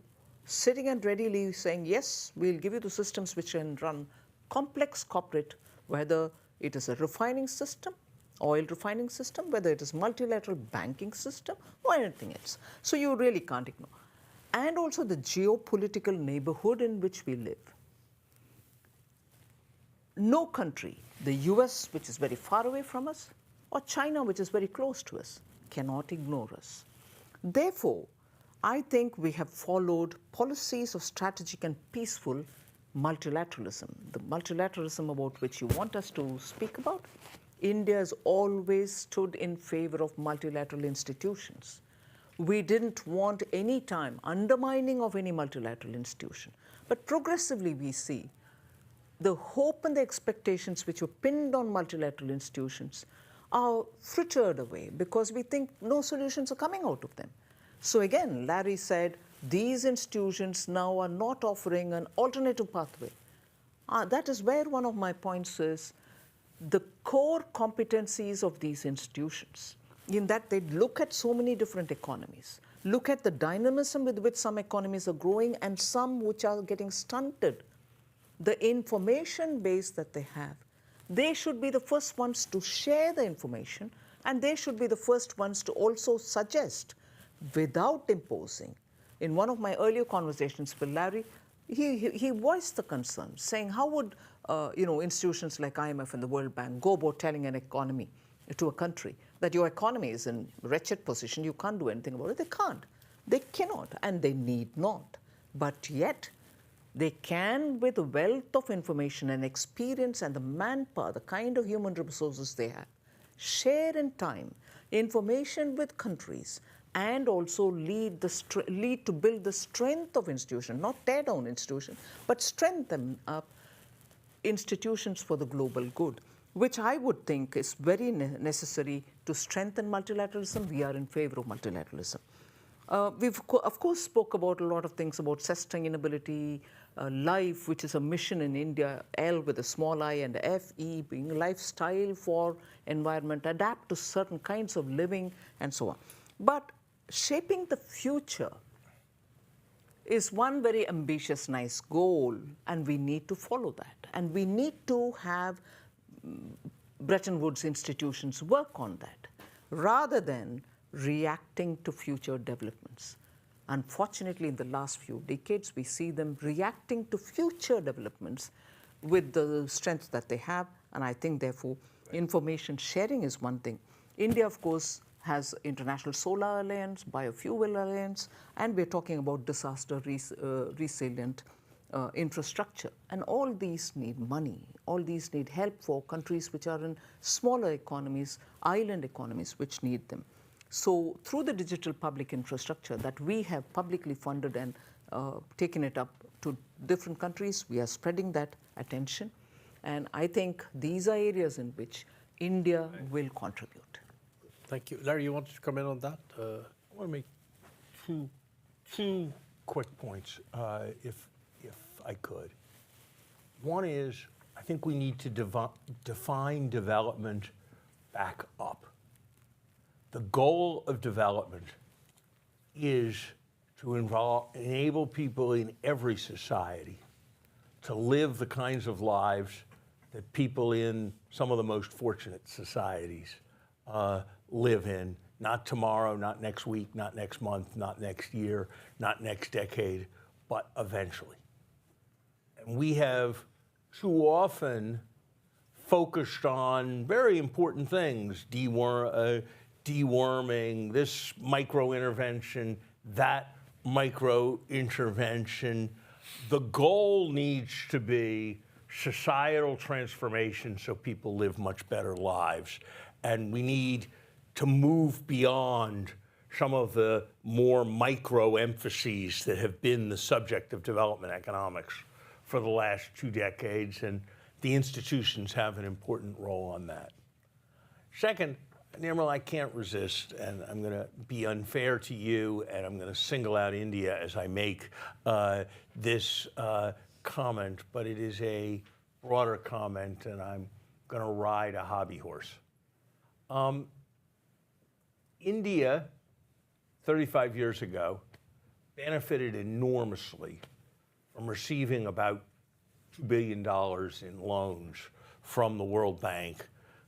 Speaker 2: sitting and readily saying, yes, we'll give you the systems which can run complex corporate, whether it is a refining system, oil refining system, whether it is multilateral banking system or anything else. So you really can't ignore. And also the geopolitical neighborhood in which we live. No country, the US, which is very far away from us, or China, which is very close to us, cannot ignore us. Therefore, I think we have followed policies of strategic and peaceful multilateralism. The multilateralism about which you want us to speak about, India has always stood in favor of multilateral institutions. We didn't want any time undermining of any multilateral institution. But progressively we see the hope and the expectations which were pinned on multilateral institutions are frittered away because we think no solutions are coming out of them. So again, Larry said, these institutions now are not offering an alternative pathway. That is where one of my points is the core competencies of these institutions, in that they look at so many different economies, look at the dynamism with which some economies are growing and some which are getting stunted, the information base that they have. They should be the first ones to share the information, and they should be the first ones to also suggest without imposing. In one of my earlier conversations with Larry, he voiced the concern, saying how would institutions like IMF and the World Bank go about telling an economy to a country that your economy is in wretched position, you can't do anything about it. They can't. They cannot, and they need not. But yet, they can, with a wealth of information and experience and the manpower, the kind of human resources they have, share in time information with countries and also lead to build the strength of institutions, not tear down institutions, but strengthen up institutions for the global good, which I would think is very necessary to strengthen multilateralism. We are in favor of multilateralism. We've, of course, spoke about a lot of things about sustainability, life, which is a mission in India, L with a small I and FE being lifestyle for environment, adapt to certain kinds of living, and so on. But shaping the future is one very ambitious, nice goal, and we need to follow that. And we need to have Bretton Woods institutions work on that, rather than reacting to future developments. Unfortunately, in the last few decades, we see them reacting to future developments with the strength that they have, and I think, therefore, information sharing is one thing. India, of course, has International Solar Alliance, Biofuel Alliance, and we're talking about disaster resilient infrastructure. And all these need money. All these need help for countries which are in smaller economies, island economies, which need them. So through the digital public infrastructure that we have publicly funded and taken it up to different countries. We are spreading that attention. And I think these are areas in which India will contribute.
Speaker 1: Thank you. Larry, you wanted to comment on that?
Speaker 5: I want to make two quick points, if I could. One is, I think we need to define development back up. The goal of development is to enable people in every society to live the kinds of lives that people in some of the most fortunate societies live in, not tomorrow, not next week, not next month, not next year, not next decade, but eventually. And we have too often focused on very important things, deworming, this micro-intervention, that micro-intervention. The goal needs to be societal transformation so people live much better lives. And we need to move beyond some of the more micro-emphases that have been the subject of development economics for the last 2 decades, and the institutions have an important role on that. Second, Nirmal, I can't resist, and I'm going to be unfair to you, and I'm going to single out India as I make this comment, but it is a broader comment, and I'm going to ride a hobby horse. India, 35 years ago, benefited enormously from receiving about $2 billion in loans from the World Bank,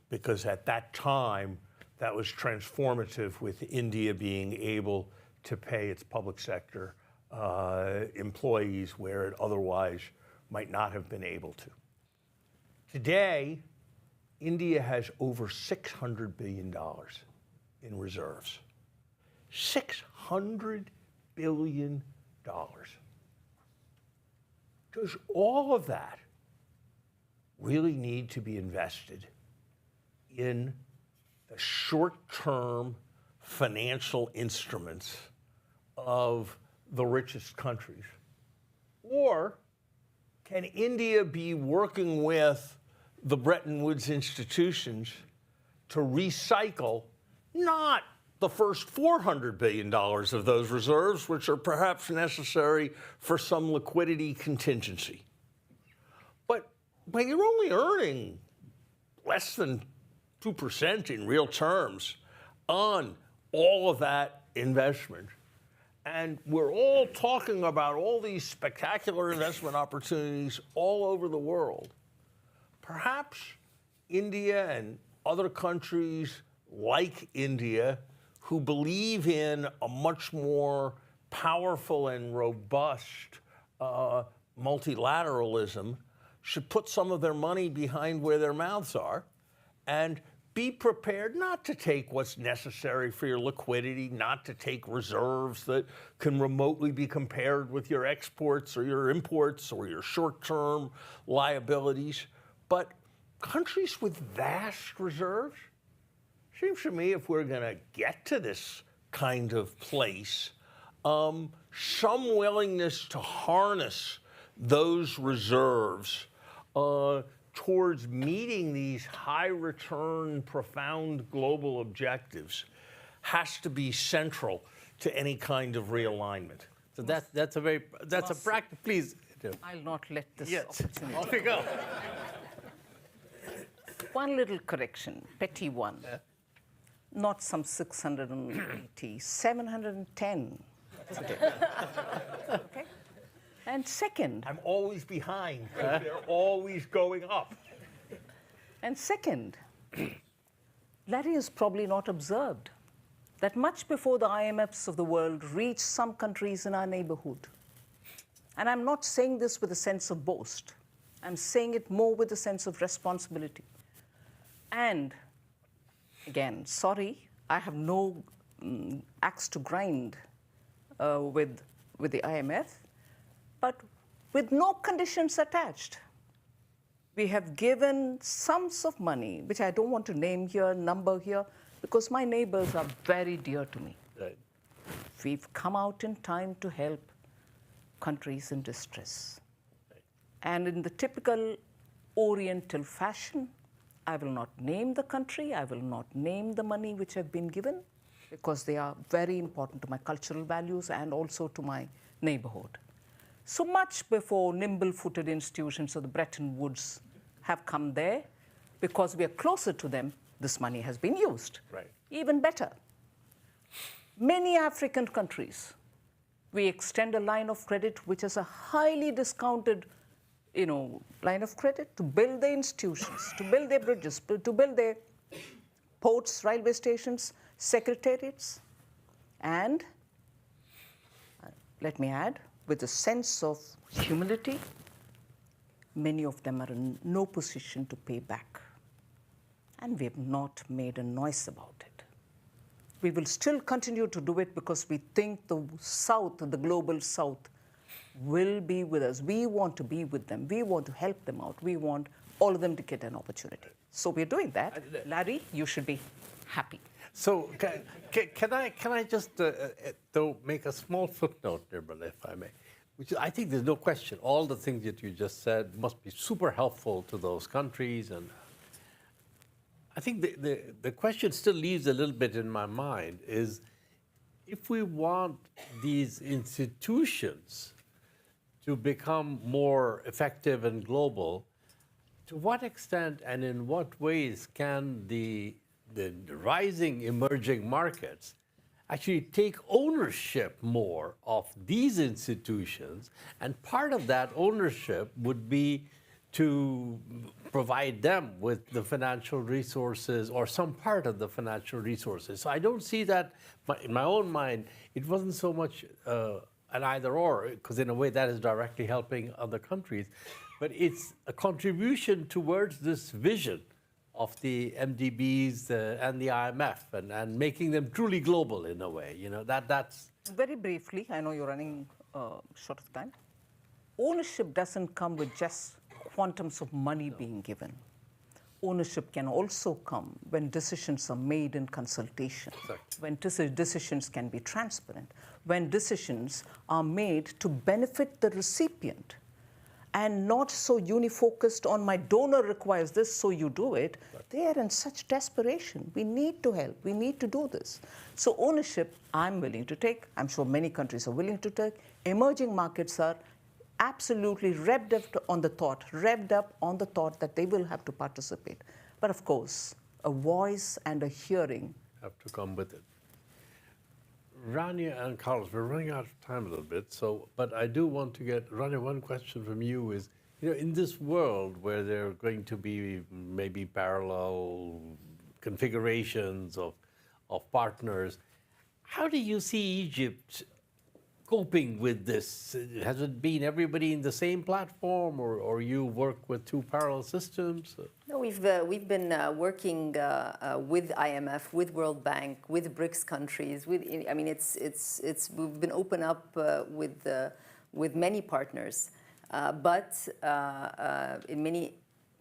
Speaker 5: because at that time, that was transformative, with India being able to pay its public sector employees where it otherwise might not have been able to. Today, India has over $600 billion in reserves. $600 billion. Does all of that really need to be invested in the short-term financial instruments of the richest countries? Or can India be working with the Bretton Woods institutions to recycle not the first $400 billion of those reserves, which are perhaps necessary for some liquidity contingency, but when you're only earning less than 2% in real terms on all of that investment, and we're all talking about all these spectacular investment opportunities all over the world, perhaps India and other countries like India, who believe in a much more powerful and robust multilateralism, should put some of their money behind where their mouths are and be prepared not to take what's necessary for your liquidity, not to take reserves that can remotely be compared with your exports or your imports or your short-term liabilities, but countries with vast reserves. Seems to me, if we're going to get to this kind of place, some willingness to harness those reserves towards meeting these high-return, profound global objectives has to be central to any kind of realignment.
Speaker 1: So that's a practice. Please.
Speaker 2: I'll not let this
Speaker 1: Yes.
Speaker 2: opportunity.
Speaker 1: Off you go.
Speaker 2: One little correction, petty one. Not some 680, 710 today. Okay? And second,
Speaker 5: I'm always behind, because they're always going up.
Speaker 2: Larry has probably not observed that much before the IMFs of the world reached some countries in our neighborhood. And I'm not saying this with a sense of boast. I'm saying it more with a sense of responsibility. And again, sorry, I have no axe to grind with the IMF, but with no conditions attached. We have given sums of money, which I don't want to name here, number here, because my neighbors are very dear to me.
Speaker 1: Right.
Speaker 2: We've come out in time to help countries in distress. And in the typical Oriental fashion, I will not name the country, I will not name the money which have been given, because they are very important to my cultural values and also to my neighborhood. So much before nimble-footed institutions of the Bretton Woods have come there, because we are closer to them, this money has been used.
Speaker 1: Right.
Speaker 2: Even better. Many African countries, we extend a line of credit which is a highly discounted line of credit to build their institutions, to build their bridges, to build their ports, railway stations, secretariats. And let me add, with a sense of humility, many of them are in no position to pay back. And we have not made a noise about it. We will still continue to do it because we think the South, the global South, will be with us. We want to be with them. We want to help them out. We want all of them to get an opportunity. So we're doing that. Larry, you should be happy.
Speaker 1: So can I just though make a small footnote, Nirmal, if I may? Which I think there's no question. All the things that you just said must be super helpful to those countries, and I think the question still leaves a little bit in my mind is, if we want these institutions to become more effective and global, to what extent and in what ways can the rising emerging markets actually take ownership more of these institutions? And part of that ownership would be to provide them with the financial resources or some part of the financial resources. So I don't see that, in my own mind, it wasn't so much an either or, because in a way that is directly helping other countries, but it's a contribution towards this vision of the MDBs and the IMF and making them truly global in a way. That's...
Speaker 2: Very briefly, I know you're running short of time. Ownership doesn't come with just quantums of money being given. Ownership can also come when decisions are made in consultation, when decisions can be transparent, when decisions are made to benefit the recipient, and not so unifocused on my donor requires this, so you do it. They are in such desperation. We need to help. We need to do this. So ownership, I'm willing to take. I'm sure many countries are willing to take. Emerging markets are absolutely revved up on the thought that they will have to participate. But of course, a voice and a hearing
Speaker 1: have to come with it. Rania and Carlos, we're running out of time a little bit, but I do want to get, Rania, one question from you is, in this world where there are going to be maybe parallel configurations of partners, how do you see Egypt coping with this? Has it been everybody in the same platform, or you work with two parallel systems?
Speaker 3: No, we've been working with IMF, with World Bank, with BRICS countries. We've been open up with many partners, but in many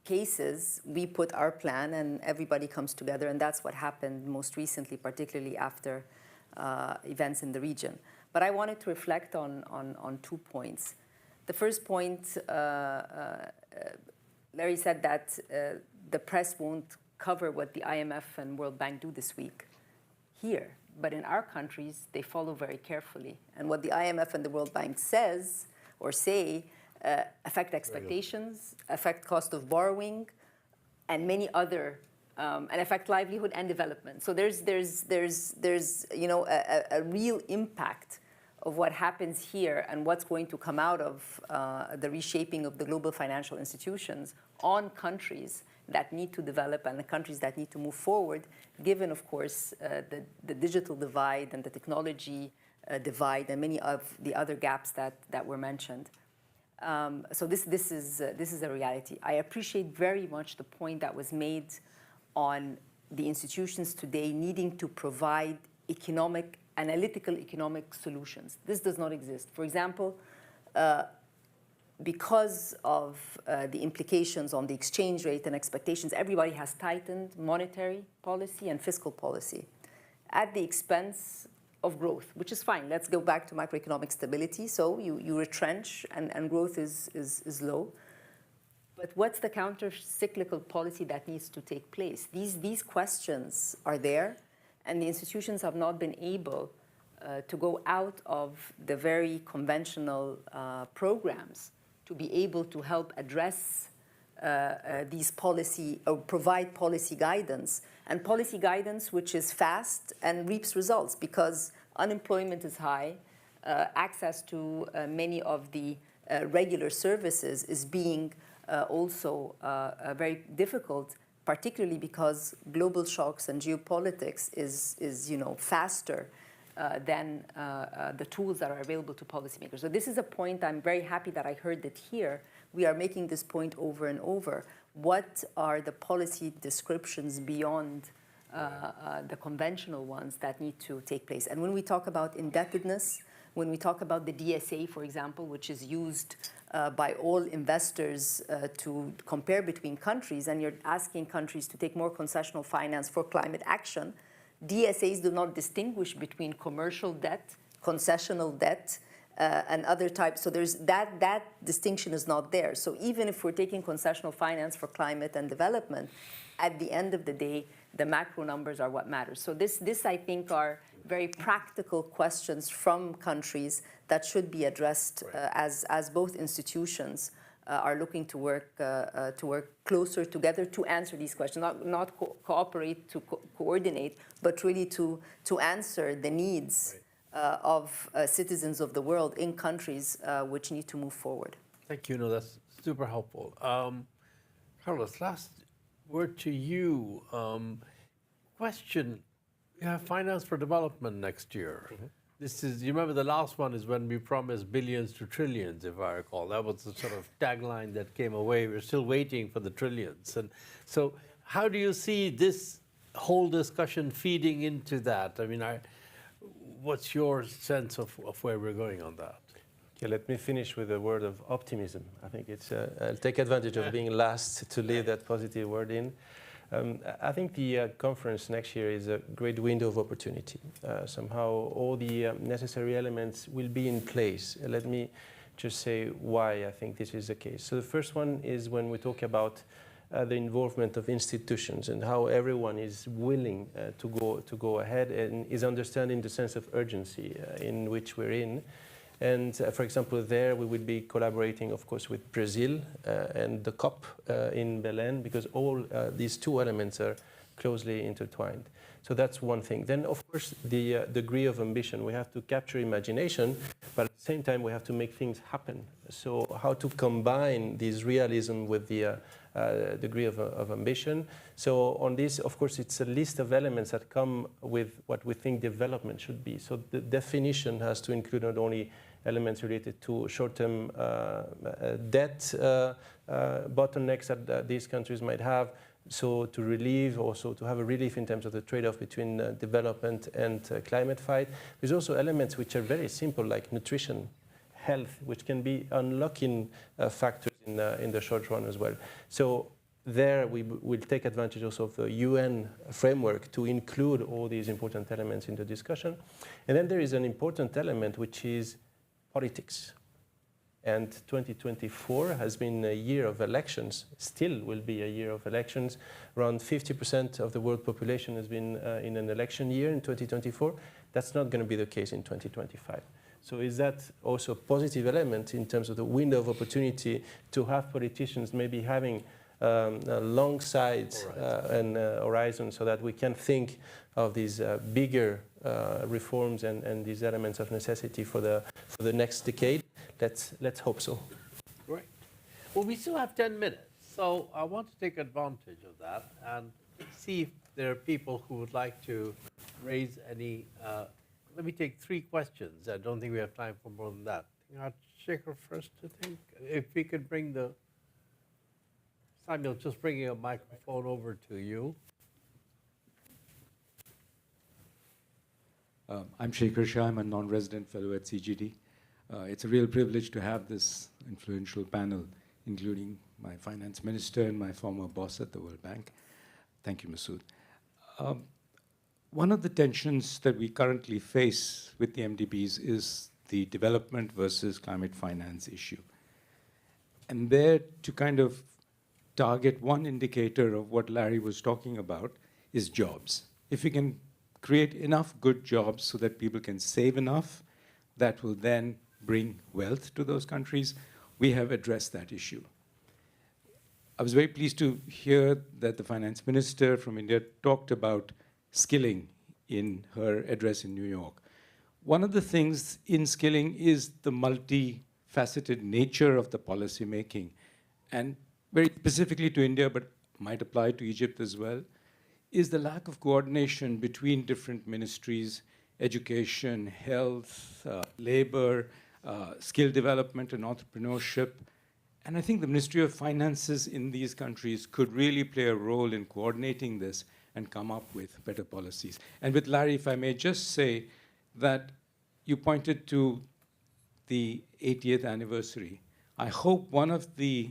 Speaker 3: cases we put our plan and everybody comes together, and that's what happened most recently, particularly after events in the region. But I wanted to reflect on 2 points. The first point, Larry said that the press won't cover what the IMF and World Bank do this week here. But in our countries, they follow very carefully. And what the IMF and the World Bank says or say affect expectations, affect cost of borrowing, and many other and affect livelihood and development. So there's a real impact of what happens here and what's going to come out of the reshaping of the global financial institutions on countries that need to develop and the countries that need to move forward, given, of course, the digital divide and the technology divide and many of the other gaps that were mentioned. So this is a reality. I appreciate very much the point that was made on the institutions today needing to provide analytical economic solutions. This does not exist. For example, because of the implications on the exchange rate and expectations, everybody has tightened monetary policy and fiscal policy at the expense of growth, which is fine. Let's go back to macroeconomic stability. So you retrench and growth is low. But what's the counter-cyclical policy that needs to take place? These questions are there, and the institutions have not been able to go out of the very conventional programs to be able to help address these policy or provide policy guidance, and policy guidance which is fast and reaps results, because unemployment is high, access to many of the regular services is being also very difficult, particularly because global shocks and geopolitics is faster than the tools that are available to policymakers. So this is a point I'm very happy that I heard it here. We are making this point over and over. What are the policy descriptions beyond the conventional ones that need to take place? And when we talk about indebtedness, when we talk about the DSA, for example, which is used by all investors to compare between countries, and you're asking countries to take more concessional finance for climate action, DSAs do not distinguish between commercial debt, concessional debt, and other types. So there's that distinction is not there. So even if we're taking concessional finance for climate and development, at the end of the day, the macro numbers are what matters. So this I think are very practical questions from countries that should be addressed as both institutions are looking to work closer together to answer these questions, not cooperate to coordinate, but really to answer the needs of citizens of the world in countries which need to move forward.
Speaker 1: Thank you. No, that's super helpful. Carlos, last word to you. Question: you have finance for development next year. Mm-hmm. This is, you remember the last one is when we promised billions to trillions, if I recall. That was the sort of tagline that came away. We're still waiting for the trillions. And so how do you see this whole discussion feeding into that? I mean, what's your sense of where we're going on that?
Speaker 4: Yeah, let me finish with a word of optimism. I think it's, I'll take advantage of being last to leave that positive word in. I think the conference next year is a great window of opportunity. Somehow all the necessary elements will be in place. Let me just say why I think this is the case. So the first one is when we talk about the involvement of institutions and how everyone is willing to go ahead and is understanding the sense of urgency in which we're in. And for example, there we would be collaborating, of course, with Brazil and the COP in Belém, because all these two elements are closely intertwined. So that's one thing. Then, of course, the degree of ambition. We have to capture imagination, but at the same time, we have to make things happen. So how to combine this realism with the degree of ambition. So on this, of course, it's a list of elements that come with what we think development should be. So the definition has to include not only elements related to short-term debt bottlenecks that these countries might have, so to relieve, also to have a relief in terms of the trade-off between development and climate fight. There's also elements which are very simple, like nutrition, health, which can be unlocking factors in the short run as well. So there we will take advantage also of the UN framework to include all these important elements in the discussion. And then there is an important element, which is politics. And 2024 has been a year of elections, still will be a year of elections. Around 50% of the world population has been in an election year in 2024. That's not going to be the case in 2025. So is that also a positive element in terms of the window of opportunity to have politicians maybe having a long sight and horizon, so that we can think of these bigger reforms and these elements of necessity for the next decade? Let's hope so.
Speaker 1: Great. Well, we still have 10 minutes, so I want to take advantage of that and see if there are people who would like to raise any. Let me take 3 questions. I don't think we have time for more than that. Shekhar first, I think. If we could bring Samuel, just bringing a microphone over to you.
Speaker 6: I'm Shekhar Shah. I'm a non-resident fellow at CGD. It's a real privilege to have this influential panel, including my finance minister and my former boss at the World Bank. Thank you, Masood. one of the tensions that we currently face with the MDBs is the development versus climate finance issue. And there, to kind of target one indicator of what Larry was talking about, is jobs. If we can create enough good jobs so that people can save enough, that will then bring wealth to those countries, we have addressed that issue. I was very pleased to hear that the finance minister from India talked about skilling in her address in New York. One of the things in skilling is the multifaceted nature of the policy making, and very specifically to India, but might apply to Egypt as well, is the lack of coordination between different ministries, education, health, labor, skill development and entrepreneurship. And I think the Ministry of Finances in these countries could really play a role in coordinating this and come up with better policies. And with Larry, if I may just say that you pointed to the 80th anniversary. I hope one of the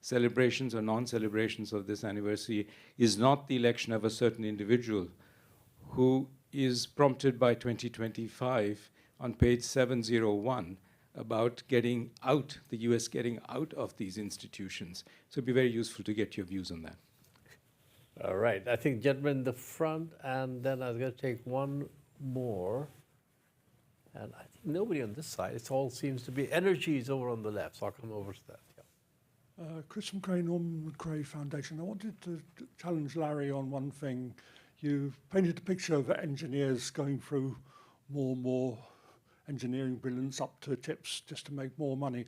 Speaker 6: celebrations or non-celebrations of this anniversary is not the election of a certain individual who is prompted by 2025 on page 701 about getting out, the US getting out of these institutions. So it'd be very useful to get your views on that.
Speaker 1: All right, I think gentleman in the front, and then I was going to take one more. And I think nobody on this side. It all seems to be energy is over on the left, so I'll come over to that. Yeah.
Speaker 7: Chris McRae, Norman McRae Foundation. I wanted to challenge Larry on one thing. You painted a picture of engineers going through more and more engineering brilliance up to chips just to make more money.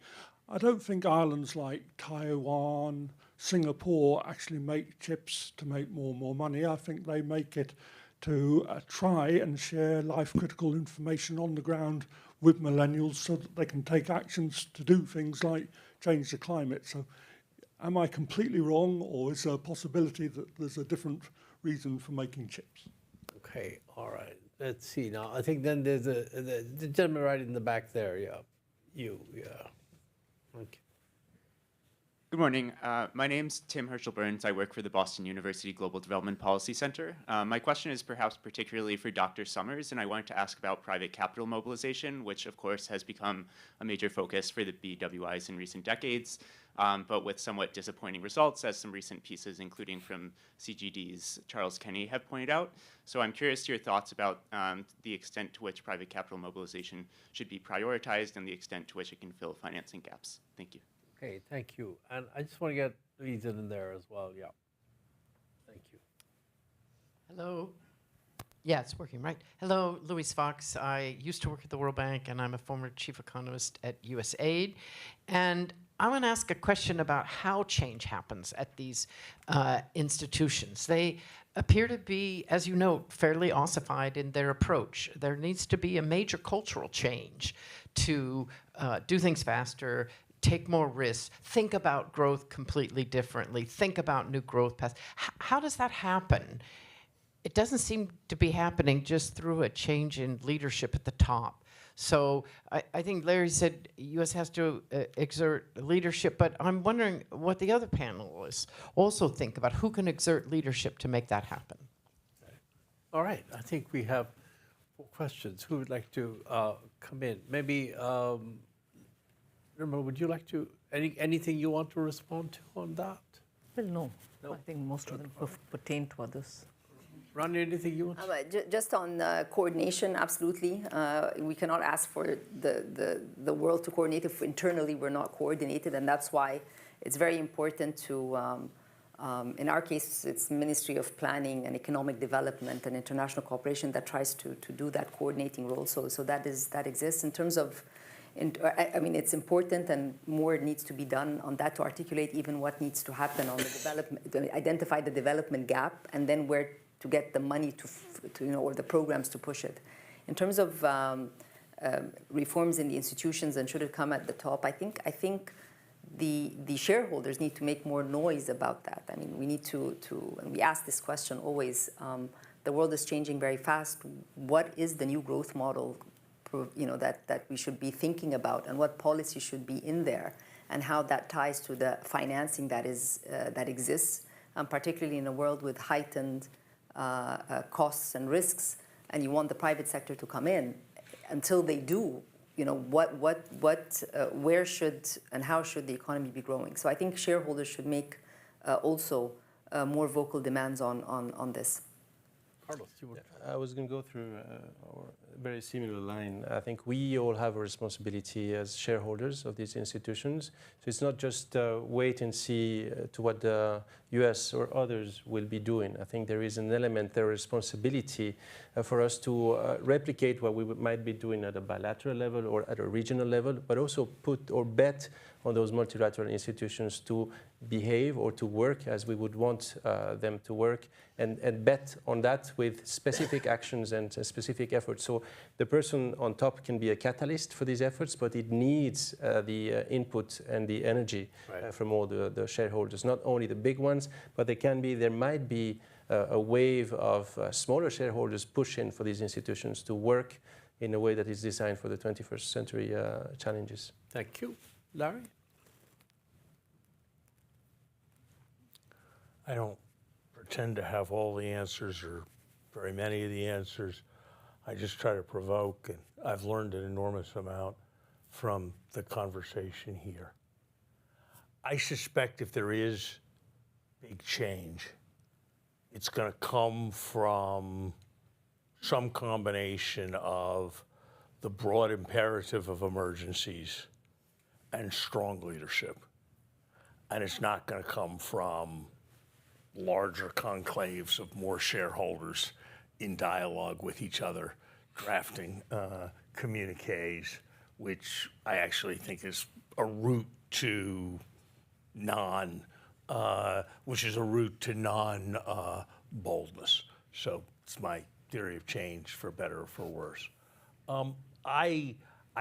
Speaker 7: I don't think islands like Taiwan, Singapore actually make chips to make more and more money. I think they make it to try and share life-critical information on the ground with millennials so that they can take actions to do things like change the climate. So am I completely wrong, or is there a possibility that there's a different reason for making chips?
Speaker 1: Okay, all right. Let's see now. I think then there's the gentleman right in the back there. Yeah, you. Yeah. Okay.
Speaker 8: Good morning. My name's Tim Herschel-Burns. I work for the Boston University Global Development Policy Center. My question is perhaps particularly for Dr. Summers, and I wanted to ask about private capital mobilization, which of course has become a major focus for the BWIs in recent decades, but with somewhat disappointing results, as some recent pieces, including from CGD's Charles Kenny, have pointed out. So I'm curious to your thoughts about the extent to which private capital mobilization should be prioritized and the extent to which it can fill financing gaps. Thank you.
Speaker 1: Okay, thank you. And I just want to get Louise in there as well. Yeah. Thank you.
Speaker 9: Hello. Yeah, it's working, right? Hello, Louise Fox. I used to work at the World Bank, and I'm a former chief economist at USAID. And I want to ask a question about how change happens at these institutions. They appear to be, as you note, fairly ossified in their approach. There needs to be a major cultural change to do things faster, take more risks, think about growth completely differently, think about new growth paths. How does that happen? It doesn't seem to be happening just through a change in leadership at the top. So I think Larry said U.S. has to exert leadership, but I'm wondering what the other panelists also think about who can exert leadership to make that happen.
Speaker 1: All right, I think we have 4 questions. Who would like to come in? Maybe, Nirmal, would you like to, anything you want to respond to on that?
Speaker 2: Well, no.
Speaker 1: No.
Speaker 2: I think most of them pertain to others.
Speaker 1: Ronnie, anything you want to
Speaker 3: Just on coordination, absolutely. We cannot ask for the world to coordinate if internally we're not coordinated, and that's why it's very important to, in our case, it's Ministry of Planning and Economic Development and International Cooperation that tries to do that coordinating role. So that exists in terms of, I mean, it's important, and more needs to be done on that to articulate even what needs to happen on the development, to identify the development gap, and then where to get the money to or the programs to push it. In terms of reforms in the institutions and should it come at the top, I think the shareholders need to make more noise about that. I mean, we need to and we ask this question always. The world is changing very fast. What is the new growth model? That we should be thinking about, and what policy should be in there, and how that ties to the financing that exists, particularly in a world with heightened costs and risks, and you want the private sector to come in. Until they do, where should and how should the economy be growing? So I think shareholders should make also more vocal demands on this.
Speaker 1: Carlos, you would.
Speaker 4: I was going to go through a very similar line. I think we all have a responsibility as shareholders of these institutions. So it's not just wait and see to what the US or others will be doing. I think there is an element, there is responsibility for us to replicate what we might be doing at a bilateral level or at a regional level, but also put or bet on those multilateral institutions to behave or to work as we would want them to work, and bet on that with specific actions and specific efforts. So the person on top can be a catalyst for these efforts, but it needs the input and the energy from all the shareholders, not only the big ones, but there might be a wave of smaller shareholders pushing for these institutions to work in a way that is designed for the 21st century challenges.
Speaker 1: Thank you. Larry?
Speaker 5: I don't pretend to have all the answers or very many of the answers. I just try to provoke, and I've learned an enormous amount from the conversation here. I suspect if there is big change, it's going to come from some combination of the broad imperative of emergencies and strong leadership. And it's not going to come from larger conclaves of more shareholders in dialogue with each other, drafting communiques, which I actually think is a route to non-boldness. So it's my theory of change, for better or for worse. I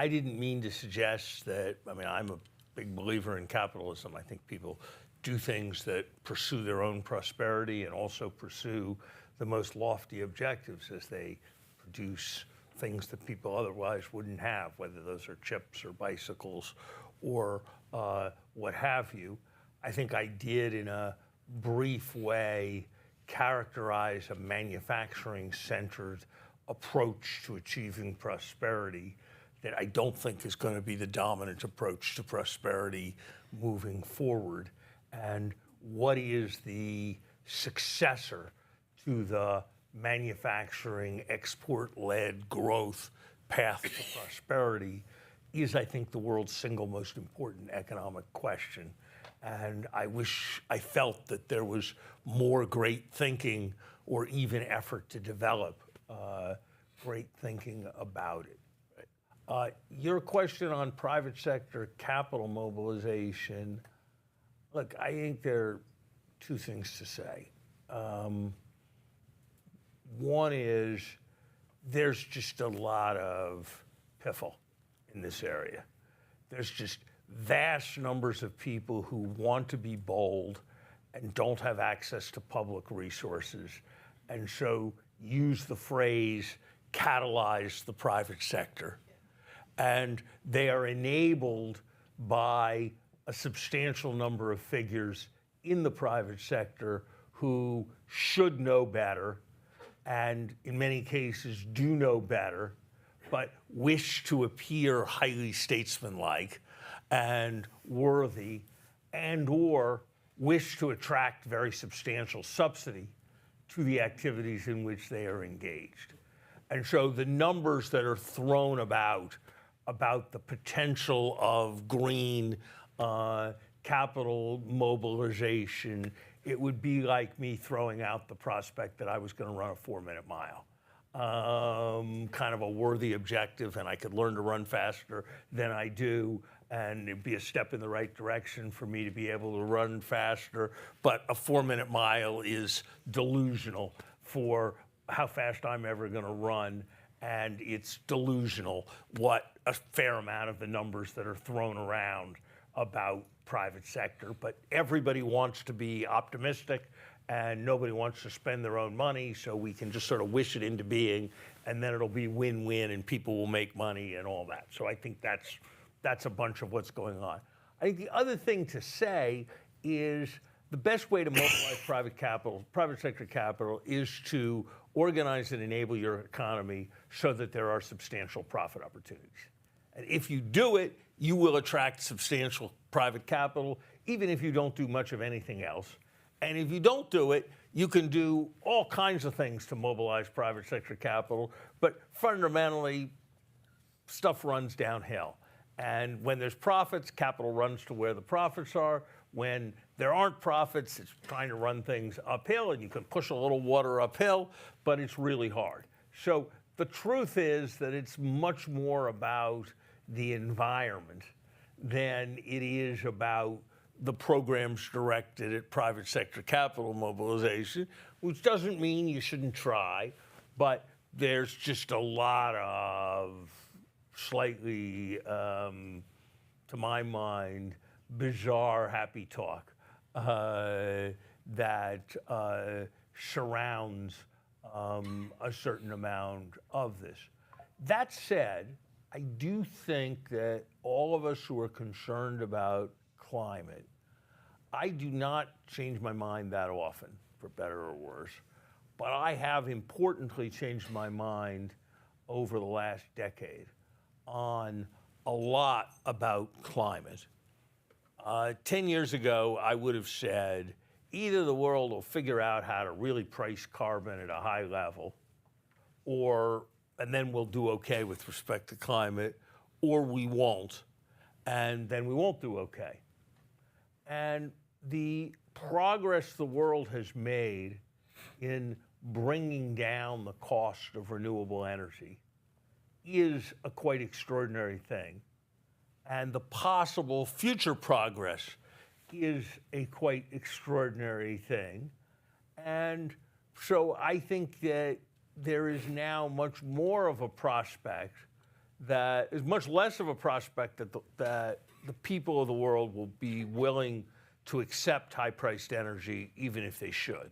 Speaker 5: didn't mean to suggest that, I'm a big believer in capitalism. I think people do things that pursue their own prosperity and also pursue the most lofty objectives as they produce things that people otherwise wouldn't have, whether those are chips or bicycles or what have you. I think I did, in a brief way, characterize a manufacturing-centered approach to achieving prosperity that I don't think is going to be the dominant approach to prosperity moving forward. And what is the successor to the manufacturing, export-led growth path to prosperity is, I think, the world's single most important economic question. And I wish I felt that there was more great thinking or even effort to develop great thinking about it. Your question on private sector capital mobilization, look, I think there are two things to say. One is there's just a lot of piffle in this area. There's just vast numbers of people who want to be bold and don't have access to public resources, and so use the phrase catalyze the private sector. And they are enabled by a substantial number of figures in the private sector who should know better, and in many cases do know better, but wish to appear highly statesmanlike and worthy, and or wish to attract very substantial subsidy to the activities in which they are engaged. And so the numbers that are thrown about the potential of green capital mobilization, it would be like me throwing out the prospect that I was going to run a 4-minute mile. Kind of a worthy objective, and I could learn to run faster than I do, and it'd be a step in the right direction for me to be able to run faster. But a 4-minute mile is delusional for how fast I'm ever going to run, and it's delusional what a fair amount of the numbers that are thrown around about private sector. But everybody wants to be optimistic, and nobody wants to spend their own money, so we can just sort of wish it into being, and then it'll be win-win, and people will make money and all that. So I think that's a bunch of what's going on. I think the other thing to say is the best way to mobilize private sector capital, is to organize and enable your economy so that there are substantial profit opportunities. And if you do it, you will attract substantial private capital, even if you don't do much of anything else. And if you don't do it, you can do all kinds of things to mobilize private sector capital, but fundamentally, stuff runs downhill. And when there's profits, capital runs to where the profits are. When there aren't profits, it's trying to run things uphill, and you can push a little water uphill, but it's really hard. So the truth is that it's much more about the environment than it is about the programs directed at private sector capital mobilization, which doesn't mean you shouldn't try, but there's just a lot of slightly, to my mind, bizarre happy talk that surrounds a certain amount of this. That said, I do think that all of us who are concerned about climate, I do not change my mind that often, for better or worse, but I have importantly changed my mind over the last decade on a lot about climate. 10 years ago, I would have said, either the world will figure out how to really price carbon at a high level, and then we'll do okay with respect to climate, or we won't, and then we won't do okay. And the progress the world has made in bringing down the cost of renewable energy is a quite extraordinary thing. And the possible future progress is a quite extraordinary thing. And so I think that there is now much more of a prospect that is much less of a prospect that the people of the world will be willing to accept high-priced energy, even if they should.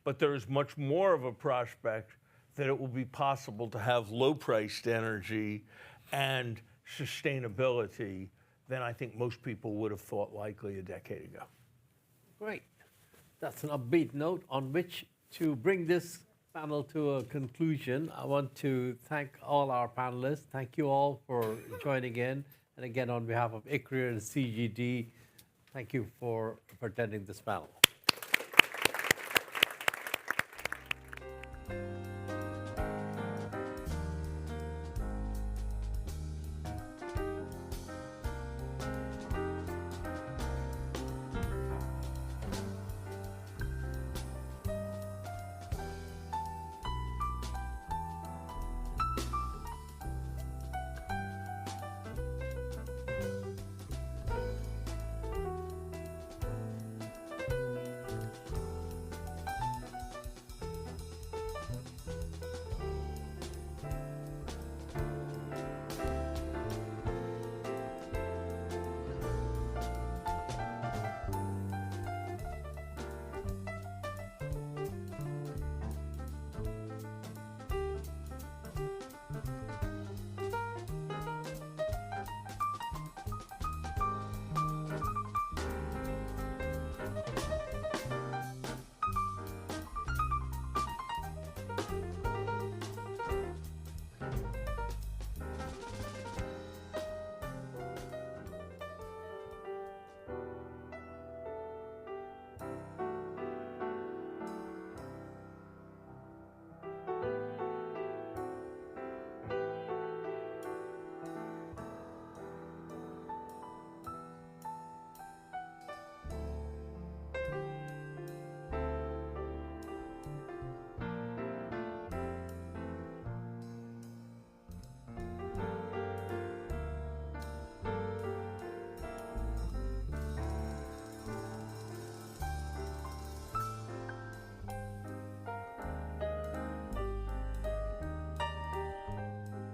Speaker 5: But there is much more of a prospect that it will be possible to have low-priced energy and sustainability than I think most people would have thought likely a decade ago.
Speaker 1: Great. That's an upbeat note on which to bring this panel to a conclusion. I want to thank all our panelists. Thank you all for joining in. And again, on behalf of ICRIER and CGD, thank you for attending this panel.